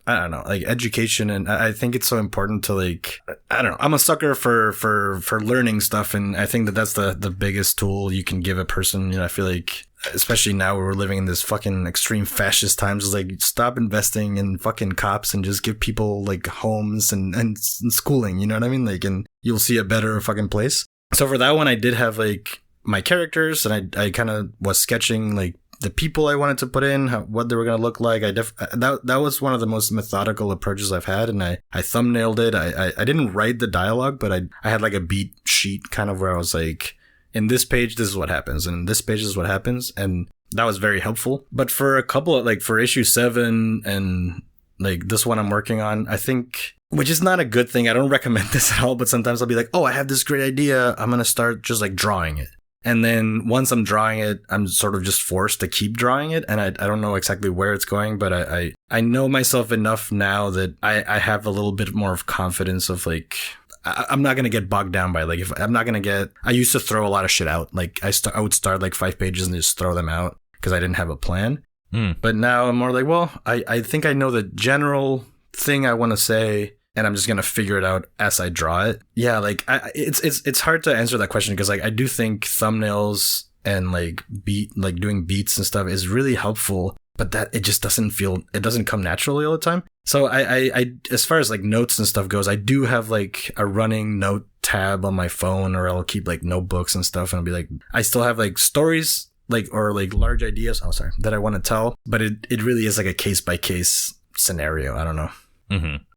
I don't know, like education, and I think it's so important to like, I don't know, I'm a sucker for learning stuff, and I think that's the biggest tool you can give a person. You know, I feel like, especially now where we're living in this fucking extreme fascist times, is like, stop investing in fucking cops and just give people like homes and schooling, you know what I mean? Like, and you'll see a better fucking place. So for that one, I did have like my characters, and I kind of was sketching like the people I wanted to put in, what they were going to look like. That was one of the most methodical approaches I've had, and I thumbnailed it. I didn't write the dialogue, but I had like a beat sheet kind of where I was like, in this page, this is what happens, and in this page, this is what happens, and that was very helpful. But for a couple of, like, for issue 7 and like this one I'm working on, I think, which is not a good thing, I don't recommend this at all, but sometimes I'll be like, oh, I have this great idea, I'm gonna start just like drawing it. And then once I'm drawing it, I'm sort of just forced to keep drawing it. And I don't know exactly where it's going, but I know myself enough now that I have a little bit more of confidence of like, I'm not going to get bogged down by like, if I'm not going to get, I used to throw a lot of shit out. Like I would start like 5 pages and just throw them out because I didn't have a plan. But now I'm more like, well, I think I know the general thing I want to say, and I'm just going to figure it out as I draw it. Yeah, like it's hard to answer that question because like I do think thumbnails and like doing beats and stuff is really helpful, but that it just doesn't come naturally all the time. So I as far as like notes and stuff goes, I do have like a running note tab on my phone, or I'll keep like notebooks and stuff, and I'll be like, I still have like stories like or like large ideas that I want to tell, but it really is like a case by case scenario. I don't know.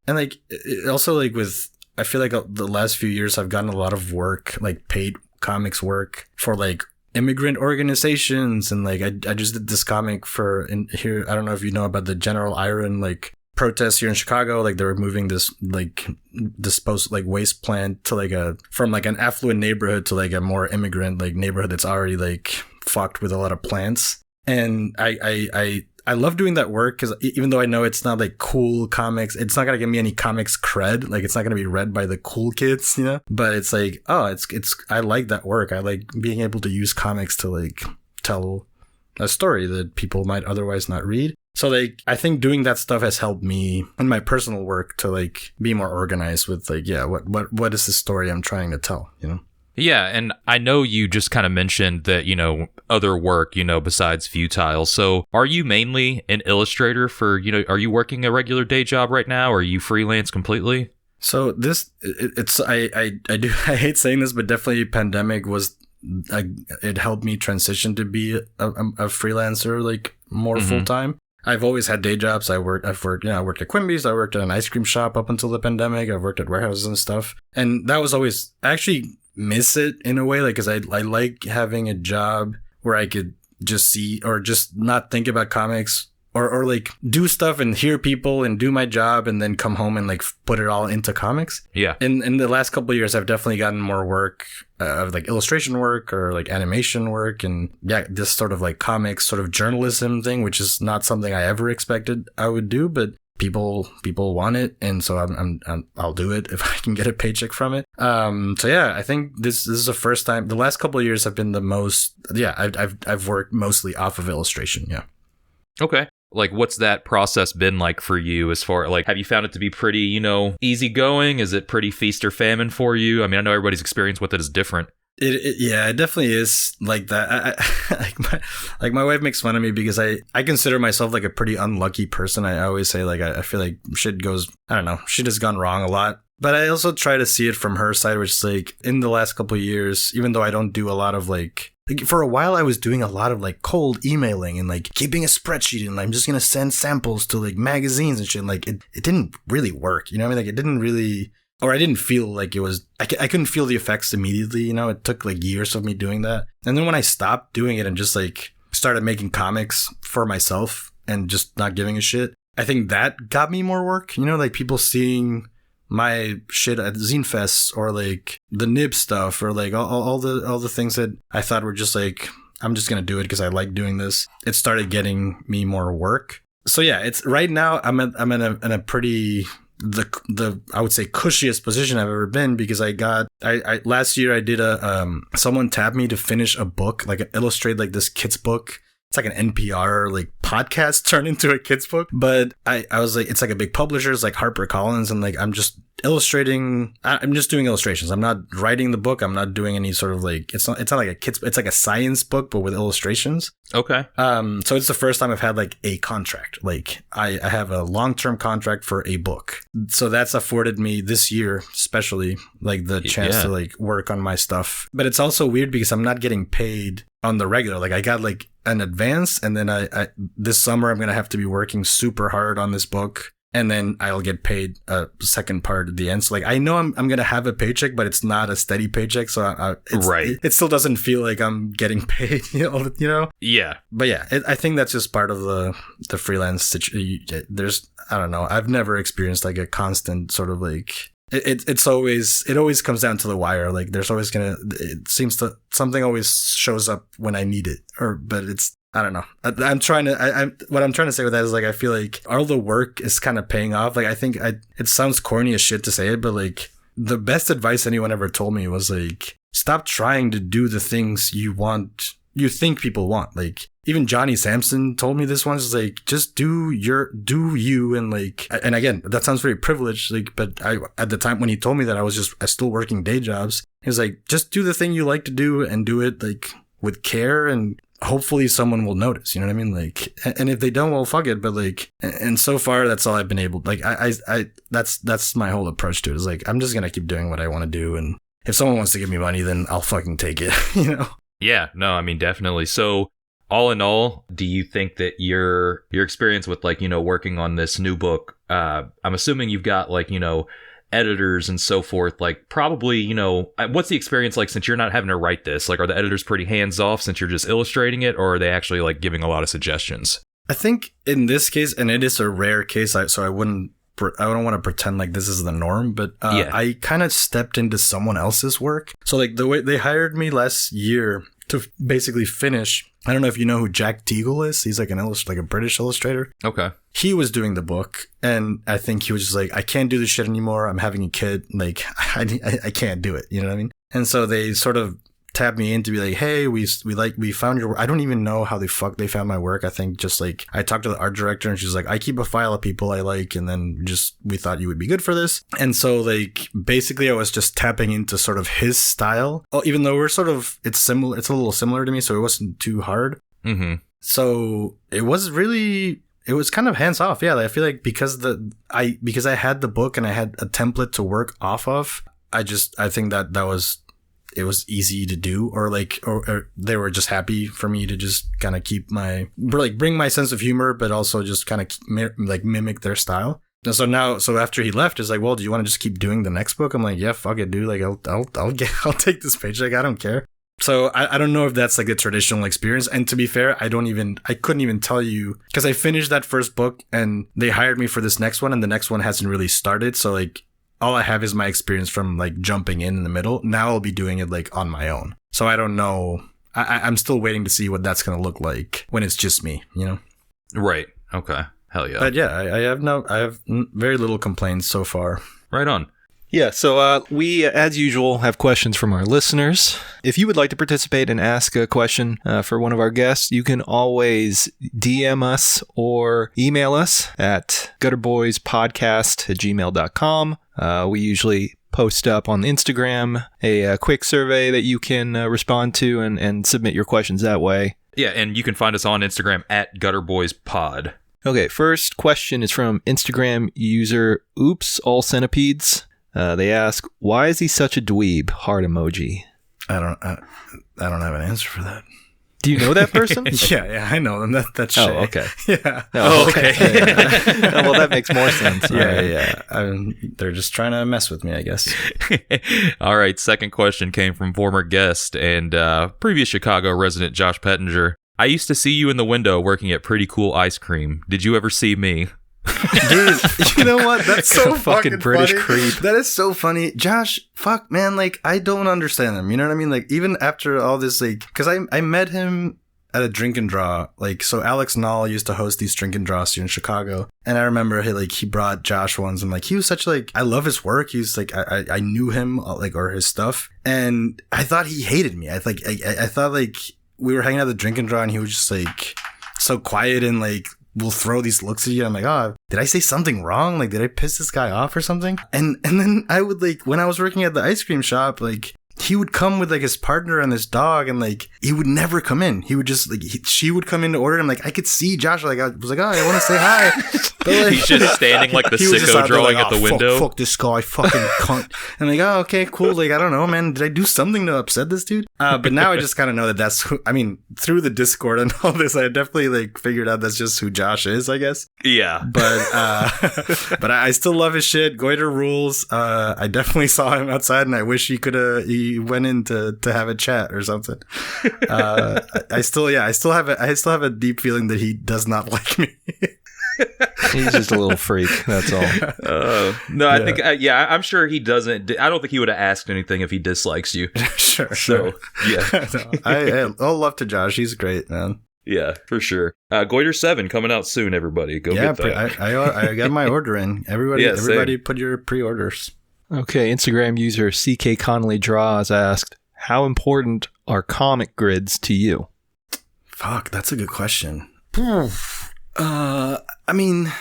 And like also like with, I feel like the last few years I've gotten a lot of work, like paid comics work for like immigrant organizations, and like I just did this comic for in here. I don't know if you know about the General Iron like protests here in Chicago. Like they were moving this like disposed like waste plant to like from like an affluent neighborhood to like a more immigrant like neighborhood that's already like fucked with a lot of plants. And I love doing that work because even though I know it's not like cool comics, it's not going to give me any comics cred. Like it's not going to be read by the cool kids, you know, but it's like, oh, I like that work. I like being able to use comics to like tell a story that people might otherwise not read. So like, I think doing that stuff has helped me in my personal work to like be more organized with like, yeah, what is the story I'm trying to tell, you know? Yeah, and I know you just kind of mentioned that, you know, other work, you know, besides Futile. So are you mainly an illustrator for, you know, are you working a regular day job right now, or are you freelance completely? So I hate saying this, but definitely pandemic it helped me transition to be a freelancer, like more full time. I've always had day jobs. I worked at Quimby's. I worked at an ice cream shop up until the pandemic. I've worked at warehouses and stuff. And that was always, I actually miss it in a way, like, cause I like having a job where I could just see or just not think about comics or like do stuff and hear people and do my job and then come home and like put it all into comics. Yeah. In the last couple of years, I've definitely gotten more work of like illustration work or like animation work, and yeah, this sort of like comics sort of journalism thing, which is not something I ever expected I would do, but people want it, and so I'll do it if I can get a paycheck from it. So yeah, I think this is the first time. The last couple of years have been the most. Yeah, I've worked mostly off of illustration. Yeah. Okay. Like, what's that process been like for you? As far like, have you found it to be pretty, you know, easygoing? Is it pretty feast or famine for you? I mean, I know everybody's experience with it is different. It definitely is like that. My wife makes fun of me because I consider myself like a pretty unlucky person. I always say like I feel like shit has gone wrong a lot. But I also try to see it from her side, which is like in the last couple of years, even though I don't do a lot of like for a while I was doing a lot of like cold emailing and like keeping a spreadsheet and I'm just gonna send samples to like magazines and shit. And, like it didn't really work, you know what I mean? Like it didn't really. Or I didn't feel like it was, I couldn't feel the effects immediately, you know, it took like years of me doing that. And then when I stopped doing it and just like started making comics for myself and just not giving a shit, I think that got me more work, you know, like people seeing my shit at Zine Fest or like the Nib stuff or like all the things that I thought were just like, I'm just going to do it because I like doing this. It started getting me more work. So yeah, it's right now I'm in a pretty, I would say cushiest position I've ever been, because I last year I did someone tapped me to finish a book, like illustrate like this kid's book. It's like an NPR like podcast turned into a kid's book. But I was like, it's like a big publisher, it's like HarperCollins, and like I'm just illustrating. I'm just doing illustrations. I'm not writing the book. I'm not doing any sort of like it's not like a kid's. It's like a science book, but with illustrations. Okay. So it's the first time I've had like a contract. Like I have a long-term contract for a book. So that's afforded me this year, especially like the chance to like work on my stuff. But it's also weird because I'm not getting paid on the regular. Like I got like an advance, and then I this summer I'm gonna have to be working super hard on this book, and then I'll get paid a second part at the end. So like I know I'm gonna have a paycheck, but it's not a steady paycheck. So it still doesn't feel like I'm getting paid. You know. Yeah. But yeah, I think that's just part of the freelance situation. There's, I don't know. I've never experienced like a constant sort of like it always comes down to the wire. Like there's always something always shows up when I need it, but it's, I don't know. What I'm trying to say with that is like, I feel like all the work is kind of paying off. Like I think it sounds corny as shit to say it, but like the best advice anyone ever told me was like, stop trying to do the things you think people want. Like even Johnny Sampson told me this once, like, just do you. And like, and again, that sounds very privileged. Like, but at the time when he told me that, I was still working day jobs. He was like, just do the thing you like to do and do it like with care, and hopefully someone will notice, you know what I mean? Like, and if they don't, well, fuck it. But like, and so far that's all I've been able, like, that's my whole approach to it, is like, I'm just going to keep doing what I want to do. And if someone wants to give me money, then I'll fucking take it, you know? Yeah, no, I mean, definitely. So all in all, do you think that your experience with like, you know, working on this new book, I'm assuming you've got like, you know, editors and so forth, like probably, you know, what's the experience like since you're not having to write this? Like, are the editors pretty hands off since you're just illustrating it, or are they actually like giving a lot of suggestions? I think in this case, and it is a rare case, I don't want to pretend like this is the norm, but I kind of stepped into someone else's work. So like the way they hired me last year to basically finish, I don't know if you know who Jack Teagle is. He's like a British illustrator. Okay. He was doing the book, and I think he was just like, I can't do this shit anymore. I'm having a kid. Like, I can't do it. You know what I mean? And so they sort of tapped me in to be like, hey, we found your work. I don't even know how the fuck they found my work. I think just like, I talked to the art director and she's like, I keep a file of people I like, and then we thought you would be good for this. And so like, basically I was just tapping into sort of his style. Oh, even though it's a little similar to me, so it wasn't too hard. Mm-hmm. So it was kind of hands off. Yeah. I feel like because I had the book and I had a template to work off of, I think it was easy to do, or they were just happy for me to just kind of bring my sense of humor, but also just kind of mimic their style. And so after he left, it's like, well, do you want to just keep doing the next book? I'm like, yeah, fuck it, dude. Like, I'll take this paycheck. I don't care. So I don't know if that's like a traditional experience. And to be fair, I couldn't even tell you, because I finished that first book and they hired me for this next one, and the next one hasn't really started. So like, all I have is my experience from like jumping in the middle. Now I'll be doing it like on my own. So I don't know. I'm still waiting to see what that's going to look like when it's just me, you know? Right. Okay. Hell yeah. But yeah, I have very little complaints so far. Right on. Yeah, so we, as usual, have questions from our listeners. If you would like to participate and ask a question for one of our guests, you can always DM us or email us at gutterboyspodcast@gmail.com. We usually post up on Instagram a quick survey that you can respond to and submit your questions that way. Yeah, and you can find us on Instagram at gutterboyspod. Okay, first question is from Instagram user Oops All Centipedes. They ask, why is he such a dweeb? Heart emoji. I don't have an answer for that. Do you know that person? yeah, I know them. That's Shay. Oh, okay. Yeah. Oh, okay. Well, that makes more sense. Yeah. They're just trying to mess with me, I guess. All right. Second question came from former guest and previous Chicago resident Josh Pettinger. I used to see you in the window working at Pretty Cool Ice Cream. Did you ever see me? Dude, you know what? That's so fucking British funny. creep. That is so funny. Josh, fuck, man, like, I don't understand him. You know what I mean? Like, even after all this, like, because I met him at a drink and draw. Like, so Alex Nall used to host these drink and draws here in Chicago. And I remember he brought Josh once, and like, he was such like, I love his work. He was like, I knew him, like, or his stuff. And I thought he hated me. I thought like we were hanging out at the drink and draw, and he was just like so quiet and like, will throw these looks at you. I'm like, oh, did I say something wrong? Like, did I piss this guy off or something? And then I would like, when I was working at the ice cream shop, like, he would come with like his partner and his dog, and like, he would never come in. He would just like, she would come in to order. And like, I could see Josh, like, I was like, oh, I want to say hi. But like, he's just standing like the sicko drawing at the window. Fuck this guy, fucking cunt. And like, oh, okay, cool. Like, I don't know, man. Did I do something to upset this dude? But now I just kind of know that that's who, I mean, through the Discord and all this, I definitely like figured out that's just who Josh is, I guess. Yeah. But I still love his shit. Goiter rules. I definitely saw him outside, and I wish he went in to have a chat or something. I still have a deep feeling that he does not like me. He's just a little freak. That's all. No, I think, I'm sure he doesn't. I don't think he would have asked anything if he dislikes you. Sure. Yeah. I'll love to Josh. He's great, man. Yeah, for sure. Goiter 7 coming out soon, everybody. Go get that. I got my order in. Everybody put your pre-orders. Okay, Instagram user CK Connolly Draws asked, how important are comic grids to you? Fuck, that's a good question. I mean,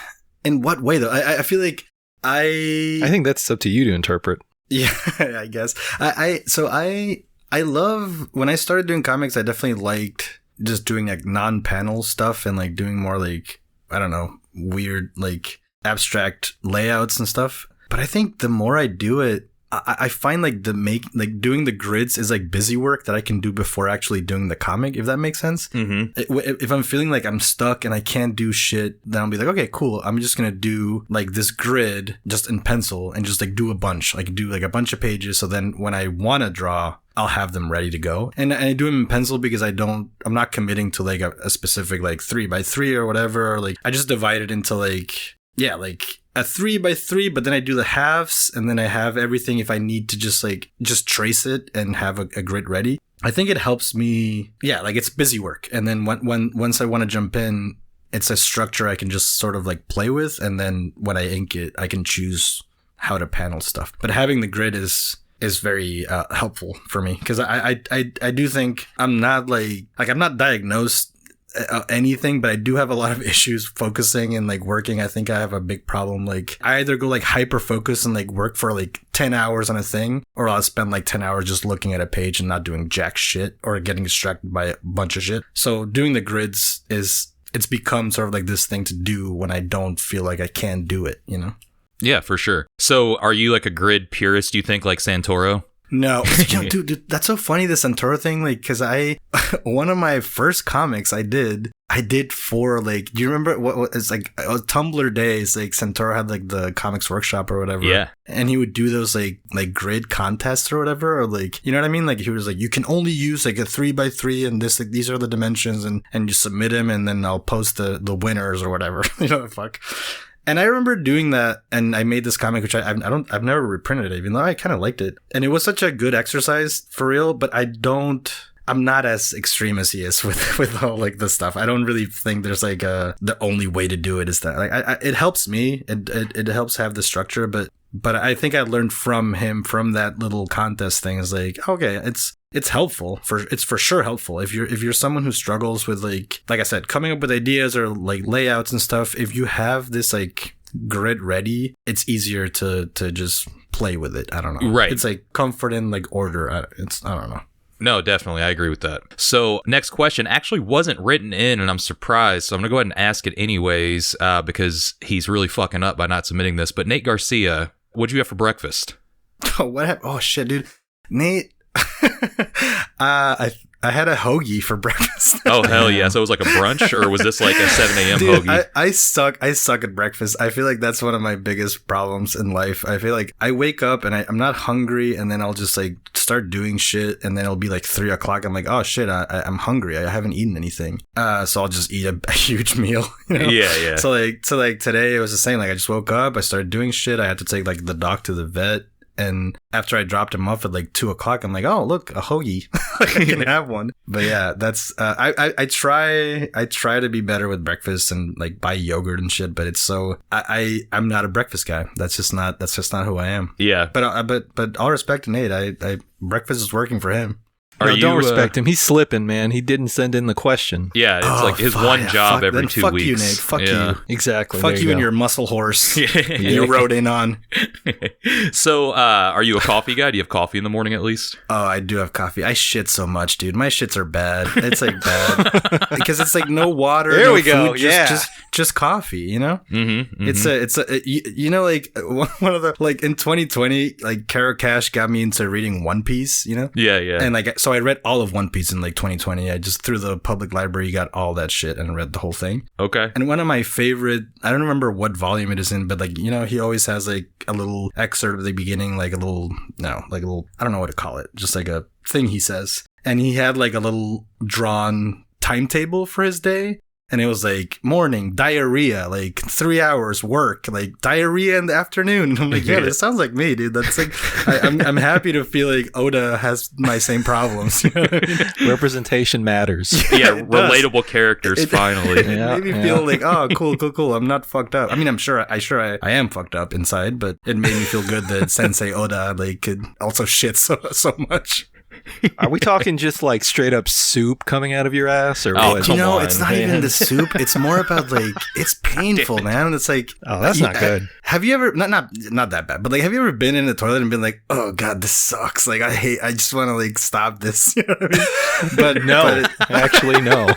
in what way though? I feel like I think that's up to you to interpret. Yeah, I guess. I love when I started doing comics. I definitely liked just doing like non-panel stuff and like doing more like, I don't know, weird like abstract layouts and stuff. But I think the more I do it, I find like doing the grids is like busy work that I can do before actually doing the comic, if that makes sense. Mm-hmm. If I'm feeling like I'm stuck and I can't do shit, then I'll be like, okay, cool. I'm just going to do like this grid just in pencil and just like do a bunch, like do like a bunch of pages. So then when I want to draw, I'll have them ready to go. And I do them in pencil because I'm not committing to like a specific like 3x3 or whatever. Or like I just divide it into like a 3x3, but then I do the halves and then I have everything if I need to just trace it and have a grid ready. I think it helps me. Yeah, like it's busy work. And then once I want to jump in, it's a structure I can just sort of like play with. And then when I ink it, I can choose how to panel stuff. But having the grid is very helpful for me because I do think I'm not I'm not diagnosed anything, but I do have a lot of issues focusing and like working. I think I have a big problem. Like I either go like hyper focus and like work for like 10 hours on a thing, or I'll spend like 10 hours just looking at a page and not doing jack shit or getting distracted by a bunch of shit. So doing the grids it's become sort of like this thing to do when I don't feel like I can do it, you know? Yeah, for sure. So are you like a grid purist, do you think, like Santoro? No. Yo, dude, that's so funny, the Santoro thing. Like, cause one of my first comics I did for like, do you remember what it's like Tumblr days? Like Santoro had like the comics workshop or whatever. Yeah. And he would do those like grid contests or whatever, or like, you know what I mean? Like he was like, you can only use like a 3x3 and this, like, these are the dimensions and you submit them and then I'll post the winners or whatever. You know, fuck. And I remember doing that, and I made this comic, which I've never reprinted it, even though I kind of liked it. And it was such a good exercise for real, but I'm not as extreme as he is with all like this stuff. I don't really think there's like the only way to do it is that like it helps me. It helps have the structure, but I think I learned from him from that little contest thing is like, okay, it's helpful it's for sure helpful if you're someone who struggles with like I said, coming up with ideas or like layouts and stuff. If you have this like grid ready, it's easier to just play with it. I don't know. Right. It's like comfort in like order. I don't know. No, definitely. I agree with that. So next question actually wasn't written in, and I'm surprised. So I'm going to go ahead and ask it anyways because he's really fucking up by not submitting this. But Nate Garcia, what'd you have for breakfast? Oh, what happened? Oh, shit, dude. Nate, I had a hoagie for breakfast. Oh, hell yeah. So it was like a brunch, or was this like a 7 a.m. Dude, hoagie? I suck at breakfast. I feel like that's one of my biggest problems in life. I feel like I wake up and I'm not hungry, and then I'll just like start doing shit, and then it'll be like 3 o'clock. I'm like, oh shit, I'm hungry. I haven't eaten anything. So I'll just eat a huge meal. You know? Yeah. So like today it was the same. Like I just woke up, I started doing shit. I had to take like the dog to the vet. And after I dropped him off at like 2 o'clock, I'm like, oh, look, a hoagie. I can have one. But yeah, that's, I try to be better with breakfast and like buy yogurt and shit, but it's so, I'm not a breakfast guy. That's just not who I am. Yeah. But all respect to Nate. Breakfast is working for him. Don't respect him. He's slipping, man. He didn't send in the question. Yeah, it's like his one job every 2 weeks. Fuck you, Nate. Fuck you. Exactly. Fuck you and your muscle horse you rode in on. So, are you a coffee guy? Do you have coffee in the morning at least? Oh, I do have coffee. I shit so much, dude. My shits are bad. It's like bad because it's like no water. There no we go. Food, Yeah. Just coffee. You know. Mm-hmm. It's a you know, like one of the like in 2020, like Kara Cash got me into reading One Piece. You know. Yeah. And like so I read all of One Piece in like 2020. I just through the public library got all that shit and read the whole thing. Okay. And one of my favorite, I don't remember what volume it is in, but like, you know, he always has like a little excerpt at the beginning, like a little, I don't know what to call it, just like a thing he says. And he had like a little drawn timetable for his day. And it was like morning, diarrhea, like 3 hours work, like diarrhea in the afternoon. And I'm like, yeah, this sounds like me, dude. That's like, I'm happy to feel like Oda has my same problems. You know what I mean? Representation matters. Yeah, relatable characters, finally. It made me feel like, oh, cool. I'm not fucked up. I mean, I'm sure I am fucked up inside, but it made me feel good that Sensei Oda like could also shit so much. Are we talking just like straight up soup coming out of your ass, or Oh, what? come on, it's not even the soup. It's more about like it's painful, man. It's like, Oh, that's not good. Have you ever not that bad, but like, have you ever been in the toilet and been like, oh god, this sucks. Like I just want to like stop this. You know what I mean? But No, actually, no.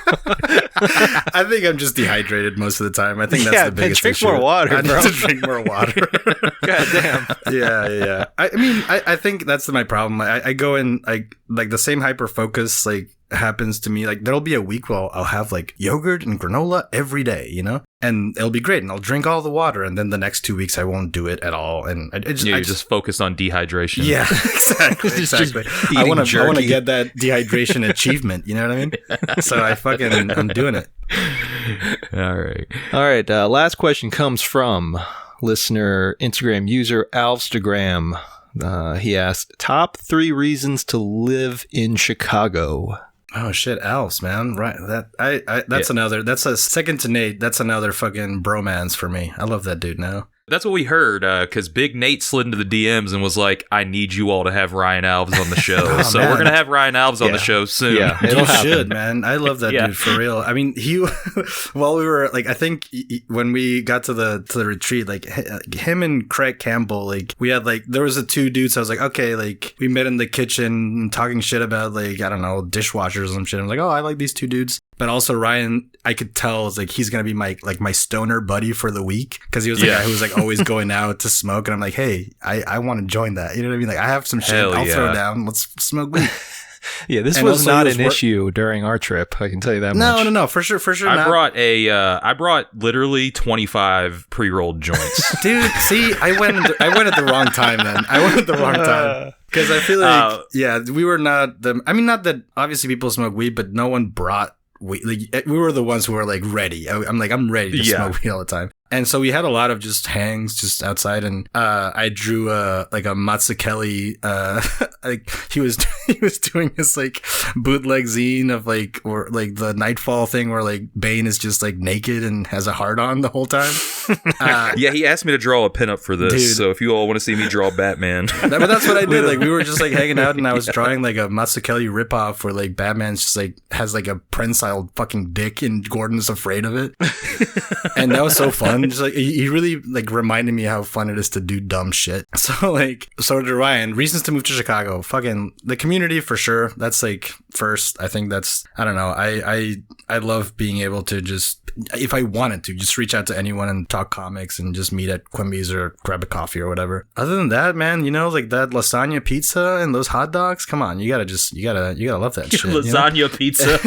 I think I'm just dehydrated most of the time. I think that's the biggest drink issue. more water, I need bro. to drink more water. God damn. Yeah. I mean, I think that's my problem. I go in, like the same hyper focus like happens to me. Like there'll be a week where I'll have like yogurt and granola every day, you know, and it'll be great, and I'll drink all the water, and then the next 2 weeks I won't do it at all, and I just focused on dehydration. yeah, exactly. I want to get that dehydration achievement. You know what I mean? So I'm doing it. All right. Last question comes from listener Instagram user Alvstagram. He asked, top 3 reasons to live in Chicago. Oh shit, Alves, man. Right. That's a second to Nate. That's another fucking bromance for me. I love that dude now. That's what we heard, because Big Nate slid into the DMs and was like, I need you all to have Ryan Alves on the show. So man. we're going to have Ryan Alves on the show soon. Yeah, You should, man. I love that dude for real. I mean, while we were like, I think when we got to the retreat, like him and Craig Campbell, like we had like, there was the 2 dudes. I was like, okay, like we met in the kitchen talking shit about like, I don't know, dishwashers and some shit. I was like, oh, I like these 2 dudes. But also Ryan, I could tell is like he's gonna be my stoner buddy for the week, because he was the guy who was like always going out to smoke, and I'm like, hey, I want to join that. You know what I mean? Like I have some shit I'll throw down. Let's smoke weed. Yeah, this was not an issue during our trip. I can tell you that much. No, for sure. I brought literally 25 pre-rolled joints. Dude, see, I went at the wrong time then. I went at the wrong time. Because I feel like, we were not not that obviously people smoke weed, but no one brought weed. Like, we were the ones who were like ready. I'm ready to smoke weed all the time. And so we had a lot of just hangs just outside, and I drew a Mazzucchelli, like he was doing this like bootleg zine of like, or like the Nightfall thing where like Bane is just like naked and has a heart on the whole time. Yeah, he asked me to draw a pinup for this, dude. So if you all want to see me draw Batman. But that's what I did. Like we were just like hanging out, and I was drawing like a Mazzucchelli ripoff where like Batman's just like has like a prehensile fucking dick and Gordon's afraid of it. And that was so fun. Just like he really like reminded me how fun it is to do dumb shit. So did Ryan. Reasons to move to Chicago. Fucking the community for sure. That's like first. I think that's, I don't know. I love being able to just, if I wanted to, just reach out to anyone and talk comics and just meet at Quimby's or grab a coffee or whatever. Other than that, man, you know, like that lasagna pizza and those hot dogs. Come on, you gotta love that shit. Lasagna pizza.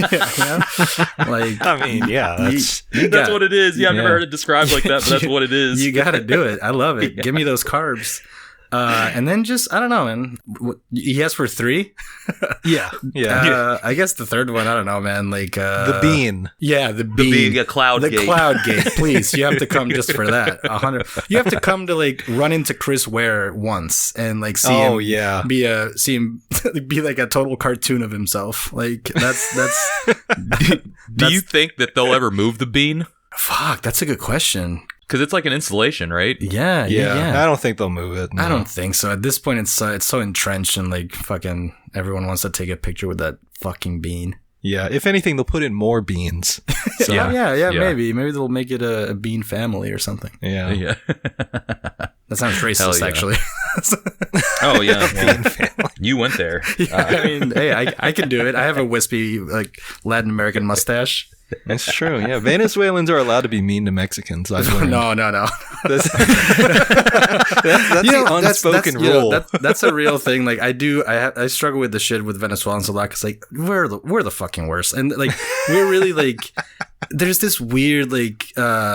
Like, I mean, yeah, that's what it is. Yeah, I've never heard it described like that, but that's what it is. You gotta do it. I love it. Give me those carbs. And then just, I don't know, man. He asked for 3. Yeah. I guess the third one, I don't know, man. Like the bean. Yeah, the bean. The cloud gate. The cloud gate, please. You have to come just for that. 100. You have to come to like run into Chris Ware once and like see him. Be like a total cartoon of himself. Like that's. Do you think that they'll ever move the bean? Fuck, that's a good question. Because it's like an installation, right? Yeah. I don't think they'll move it. No. I don't think so. At this point, it's so entrenched, and like fucking everyone wants to take a picture with that fucking bean. Yeah. If anything, they'll put in more beans. So, yeah. Maybe they'll make it a bean family or something. Yeah. That sounds racist, actually. Oh yeah, bean family. You went there. I mean, hey, I can do it. I have a wispy like Latin American mustache. That's true. Yeah, Venezuelans are allowed to be mean to Mexicans. I've learned. No. That's the unspoken rule. That's a real thing. Like I struggle with the shit with Venezuelans a lot, because like we're the fucking worst, and like we're really like there's this weird like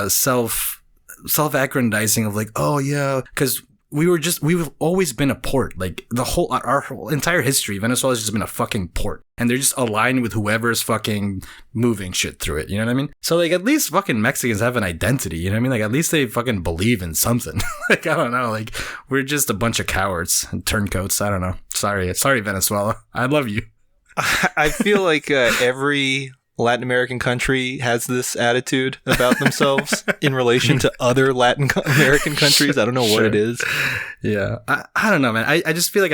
self-aggrandizing of like, oh yeah, because we've always been a port. Like our whole entire history, Venezuela's just been a fucking port. And they're just aligned with whoever's fucking moving shit through it. You know what I mean? So like at least fucking Mexicans have an identity. You know what I mean? Like at least they fucking believe in something. Like I don't know. Like we're just a bunch of cowards and turncoats. I don't know. Sorry, Venezuela. I love you. I feel like every Latin American country has this attitude about themselves in relation to other Latin American countries. I don't know what it is. Yeah. I don't know, man. I just feel like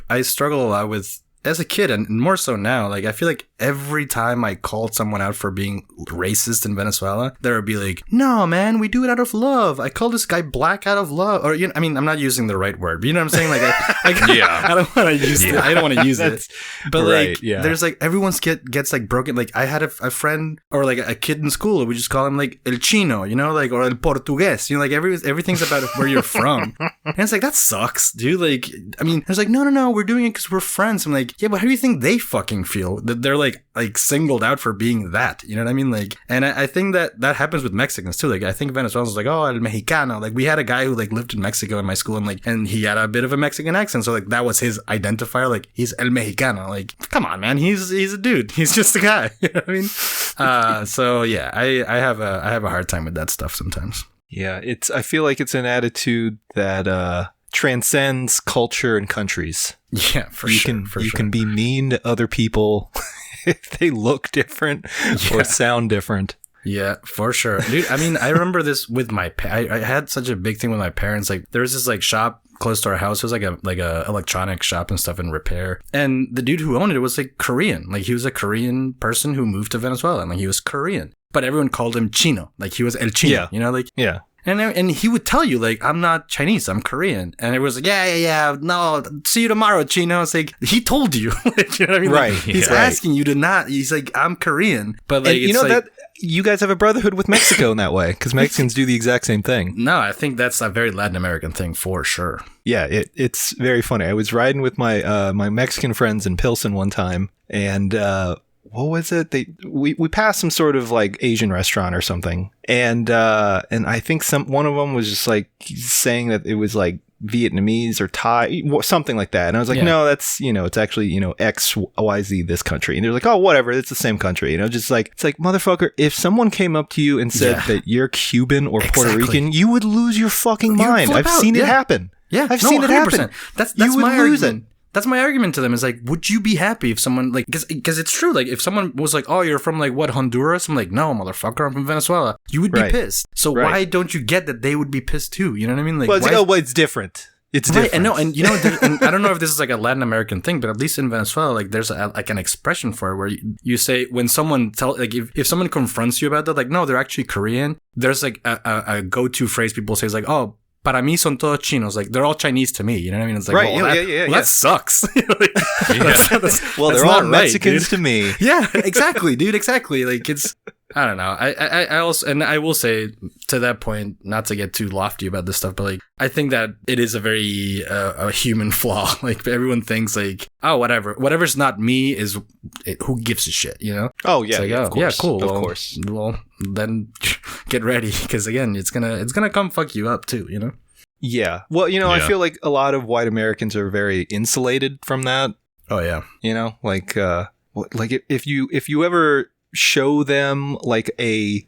I struggle a lot with, as a kid, and more so now, like I feel like every time I called someone out for being racist in Venezuela, there would be like, no, man, we do it out of love. I call this guy black out of love. Or, you know, I mean, I'm not using the right word, but you know what I'm saying? Like, I don't want to use it. I don't want to use it. But like, there's like, everyone's gets like broken. Like I had a friend or like a kid in school, we just call him like El Chino, you know, like, or El Portugués, you know, like everything's about where you're from. And it's like, that sucks, dude. Like, I mean, it's like, no, we're doing it because we're friends. I'm like, yeah, but how do you think they fucking feel that they're like singled out for being that? You know what I mean? Like, and I think that happens with Mexicans too. Like, I think Venezuelans like, oh, El Mexicano. Like, we had a guy who like lived in Mexico in my school, and he had a bit of a Mexican accent, so like that was his identifier. Like, he's El Mexicano. Like, come on, man, he's a dude. He's just a guy. You know what I mean? So yeah, I have a hard time with that stuff sometimes. Yeah, I feel like it's an attitude that transcends culture and countries. Yeah, for sure. You can be mean to other people if they look different or sound different. Yeah, for sure, dude. I mean, I remember this with I had such a big thing with my parents. Like, there was this like shop close to our house. It was like a electronic shop and stuff in repair. And the dude who owned it was like Korean. Like, he was a Korean person who moved to Venezuela, and like he was Korean. But everyone called him Chino. Like, he was El Chino. Yeah. You know, like, yeah. And he would tell you, like, I'm not Chinese, I'm Korean. And it was like, yeah, no, see you tomorrow, Chino. It's like, he told you. Like, you know what I mean? Right. Like, he's asking you to not. He's like, I'm Korean. But like, and you know, like, that you guys have a brotherhood with Mexico in that way, because Mexicans do the exact same thing. No, I think that's a very Latin American thing for sure. Yeah, it's very funny. I was riding with my my Mexican friends in Pilsen one time, and what was it? We passed some sort of like Asian restaurant or something, and I think one of them was just like saying that it was like Vietnamese or Thai, something like that. And I was like, no, that's, you know, it's actually, you know, XYZ this country. And they're like, oh, whatever, it's the same country. You know, just like, it's like, motherfucker, if someone came up to you and said that you're Cuban or Puerto Rican, you would lose your fucking mind. I've seen it happen. Yeah, I've seen it happen. That's my argument. That's my argument to them, is like, would you be happy if someone, like, because it's true, like, if someone was like, oh, you're from, like, what, Honduras? I'm like, no, motherfucker, I'm from Venezuela. You would be pissed. So why don't you get that they would be pissed too? You know what I mean? Like, well, it's different. It's different. And you know, and I don't know if this is like a Latin American thing, but at least in Venezuela, like, there's like an expression for it where you say, when someone if someone confronts you about that, like, no, they're actually Korean, there's like a go-to phrase people say is like, oh, para mí son todos chinos. Like, they're all Chinese to me. You know what I mean? It's like, that sucks. Like, they're all Mexicans to me. Yeah, exactly, dude. Exactly. Like, it's, I don't know. I also, and I will say to that point, not to get too lofty about this stuff, but like, I think that it is a very a human flaw. Like, everyone thinks like, oh, whatever's not me is, who gives a shit, you know? Oh yeah, like, of course. Yeah, cool. Of course. Well, then get ready, because again, it's gonna come fuck you up too, you know? Yeah. Well, you know, I feel like a lot of white Americans are very insulated from that. Oh yeah. You know, like if you ever show them like a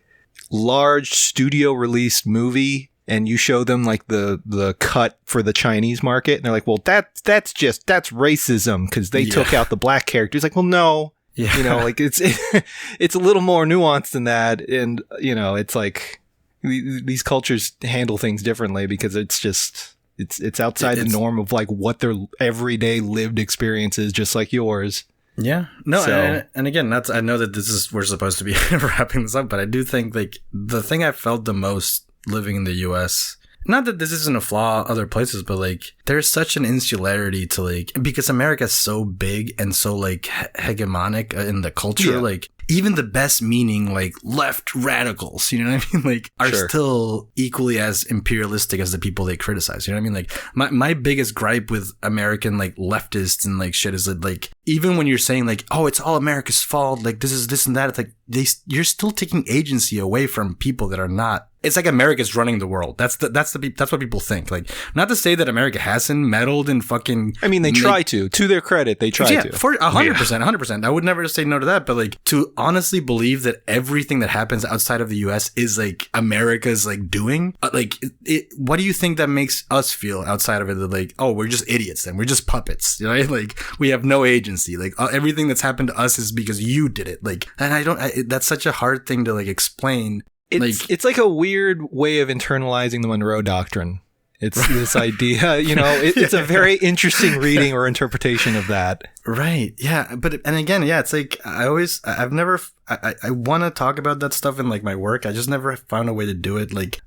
large studio released movie and you show them like the cut for the Chinese market, and they're like, well, that's racism because they took out the black characters. Like, well, no. Yeah. You know, like it's a little more nuanced than that, and you know, it's like these cultures handle things differently because it's just it's outside the norm of like what their everyday lived experience is, just like yours. Yeah. No, and again, I know that we're supposed to be wrapping this up, but I do think like the thing I felt the most living in the US, not that this isn't a flaw other places, but like there's such an insularity to like, because America's so big and so like hegemonic in the culture, like even the best meaning like left radicals, you know what I mean? Like are still equally as imperialistic as the people they criticize. You know what I mean? Like my biggest gripe with American like leftists and like shit is that like, even when you're saying like, oh, it's all America's fault, like this is this and that, it's like you're still taking agency away from people that are not it's like America's running the world. That's what people think. Like, not to say that America hasn't meddled in fucking. I mean, they try to. To their credit, they try to. For 100%. I would never say no to that. But like, to honestly believe that everything that happens outside of the U.S. is like America's like doing, what do you think that makes us feel outside of it? That like, oh, we're just idiots and we're just puppets, right? Like, we have no agency. Like, everything that's happened to us is because you did it. Like, and that's such a hard thing to like explain. It's like a weird way of internalizing the Monroe Doctrine. It's this idea, it's a very interesting reading or interpretation of that. Right. Yeah. And again, it's like, I want to talk about that stuff in like my work. I just never found a way to do it. Like,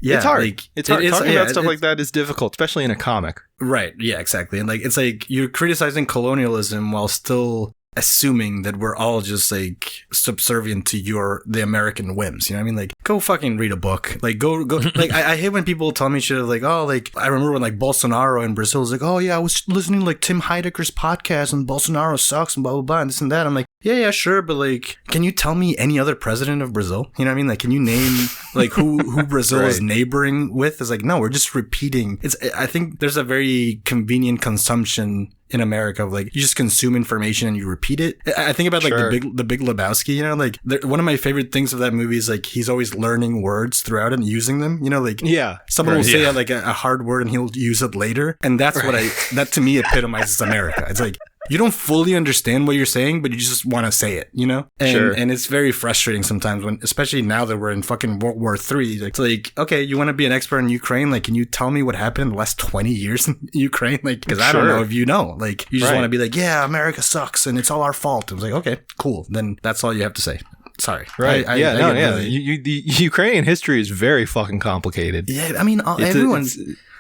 it's hard. Like, it's hard. Talking about stuff like that is difficult, especially in a comic. Right. Yeah, exactly. And like, it's like you're criticizing colonialism while still assuming that we're all just like subservient to the American whims. You know what I mean? Like, go fucking read a book. Like, go. Like, I hate when people tell me shit like, oh, like, I remember when like Bolsonaro in Brazil was like, oh yeah, I was listening to like Tim Heidecker's podcast and Bolsonaro sucks and blah, blah, blah, and this and that. I'm like, yeah, sure. But like, can you tell me any other president of Brazil? You know what I mean? Like, can you name like who Brazil is neighboring with? It's like, no, we're just repeating. I think there's a very convenient consumption in America of like, you just consume information and you repeat it. I think about like the Big Lebowski, like one of my favorite things of that movie is like, he's always learning words throughout and using them, like someone will say like a hard word and he'll use it later. And that's what that to me epitomizes America. It's like, you don't fully understand what you're saying, but you just want to say it, And it's very frustrating sometimes when, especially now that we're in fucking World War III. It's like, okay, you want to be an expert in Ukraine? Like, can you tell me what happened in the last 20 years in Ukraine? Like, because I don't know if you know. Like, you just want to be like, yeah, America sucks and it's all our fault. I was like, okay, cool. Then that's all you have to say. Sorry. Right. The Ukrainian history is very fucking complicated. Yeah, I mean, everyone's...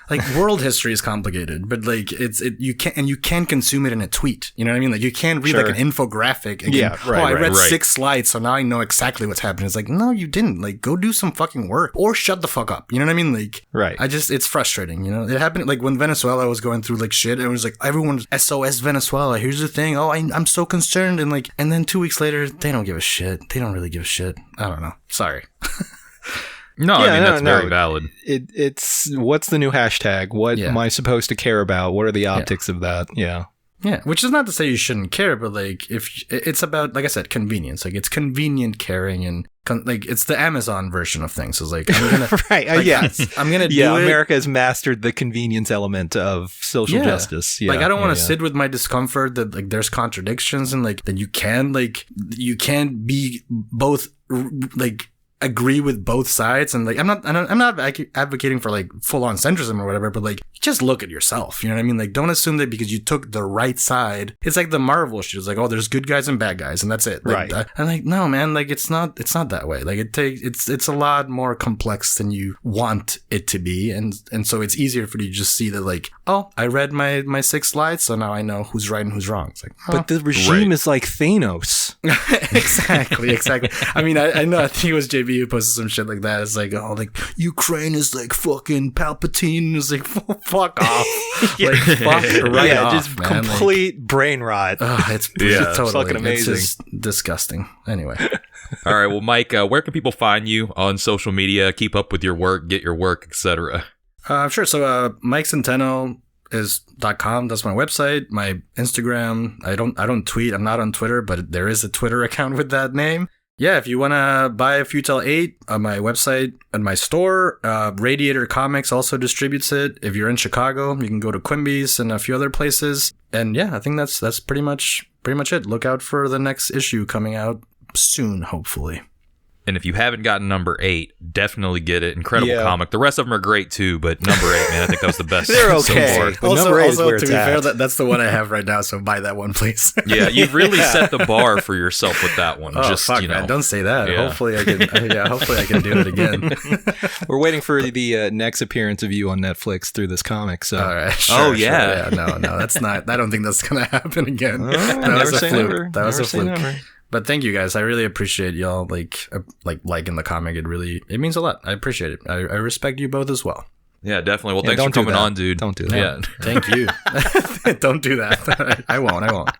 Like, world history is complicated, but like you can consume it in a tweet. You know what I mean? Like, you can't read like an infographic. And I read 6 slides, so now I know exactly what's happening. It's like, no, you didn't. Like, go do some fucking work or shut the fuck up. You know what I mean? Like, it's frustrating. It happened like when Venezuela was going through like shit. It was like, everyone's SOS Venezuela. Here's the thing. Oh, I'm so concerned. And then 2 weeks later, they don't give a shit. They don't really give a shit. I don't know. Sorry. No, I mean, that's very valid. It's what's the new hashtag? What am I supposed to care about? What are the optics of that? Yeah, which is not to say you shouldn't care, but like, if it's about, like I said, convenience. Like, it's convenient caring and like, it's the Amazon version of things. It's like, I'm gonna I'm gonna do it. America has mastered the convenience element of social justice. Like, I don't want to sit with my discomfort that like there's contradictions and like that you can be both like agree with both sides. And like, I'm not advocating for like full on centrism or whatever, but like, just look at yourself. You know what I mean? Like, don't assume that because you took the right side, it's like the Marvel shit. It's like, oh, there's good guys and bad guys, and that's it. Like, I'm like, no, man. Like, it's not that way. Like, it's a lot more complex than you want it to be, and so it's easier for you to just see that like, oh, I read my 6 slides, so now I know who's right and who's wrong. It's like, but the regime is like Thanos. Exactly. I mean, I know. I think it was JB who posted some shit like that. It's like, oh, like Ukraine is like fucking Palpatine. It's like, fuck off. Like, fuck off, just man. Complete brain rot. It's totally fucking amazing. It's just disgusting. Anyway. All right. Well, Mike, where can people find you on social media? Keep up with your work, get your work, etc. Sure. So, Mike Centeno is .com. That's my website. My Instagram. I don't tweet. I'm not on Twitter, but there is a Twitter account with that name. Yeah, if you want to buy Futile 8 on my website and my store, Radiator Comics also distributes it. If you're in Chicago, you can go to Quimby's and a few other places. And yeah, I think that's pretty much it. Look out for the next issue coming out soon, hopefully. And if you haven't gotten number 8, definitely get it. Incredible comic. The rest of them are great too, but number 8, man, I think that was the best. They're okay. So also, to be fair, that's the one I have right now. So buy that one, please. Yeah, you've really set the bar for yourself with that one. Oh, just fuck, man, don't say that. Yeah. Hopefully, I can do it again. We're waiting for the next appearance of you on Netflix through this comic. So, all right, sure, yeah. No, that's not. I don't think that's gonna happen again. That was a fluke. That was a fluke. But thank you guys. I really appreciate y'all liking the comic. It means a lot. I appreciate it. I respect you both as well. Yeah, definitely. Well, thanks for coming on, dude. Don't do that. Yeah. Thank you. Don't do that. I won't.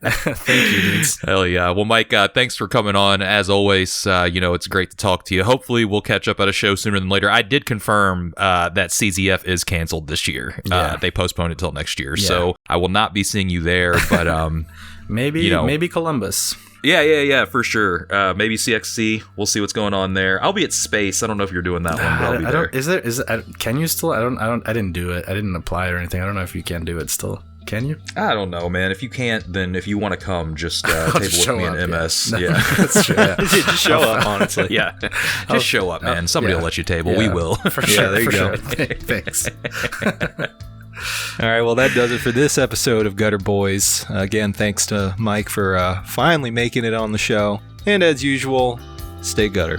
Thank you, dudes. Hell yeah. Well, Mike, thanks for coming on. As always, it's great to talk to you. Hopefully, we'll catch up at a show sooner than later. I did confirm that CZF is canceled this year. They postponed it till next year. Yeah. So I will not be seeing you there, but maybe Columbus. Yeah, for sure. Maybe CXC. We'll see what's going on there. I'll be at Space. I don't know if you're doing that one, but I'll be there. Can you still? I didn't do it. I didn't apply or anything. I don't know if you can do it still. Can you? I don't know, man. If you can't, then if you want to come, just table with me in MS. Yeah. That's true. Yeah. Just show up, honestly. Yeah. Just show up, man. Somebody will let you table. Yeah. We will. For sure. There you go. Thanks. All right, well, that does it for this episode of Gutter Boys. Again, thanks to Mike for finally making it on the show. And as usual, stay gutter.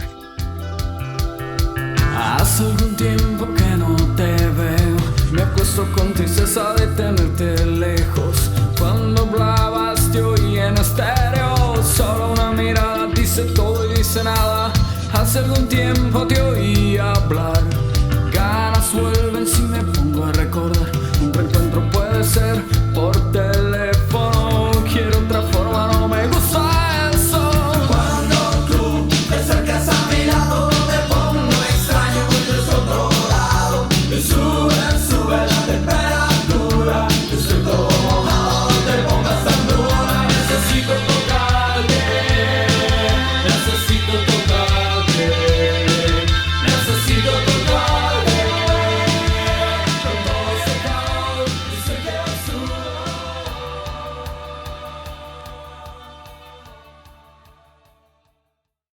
Hace algún tiempo que no te veo. Me acuesto con tristeza de tenerte lejos. Cuando hablabas te oí en estéreo. Solo una mirada dice todo y dice nada. Hace algún tiempo te oí hablar.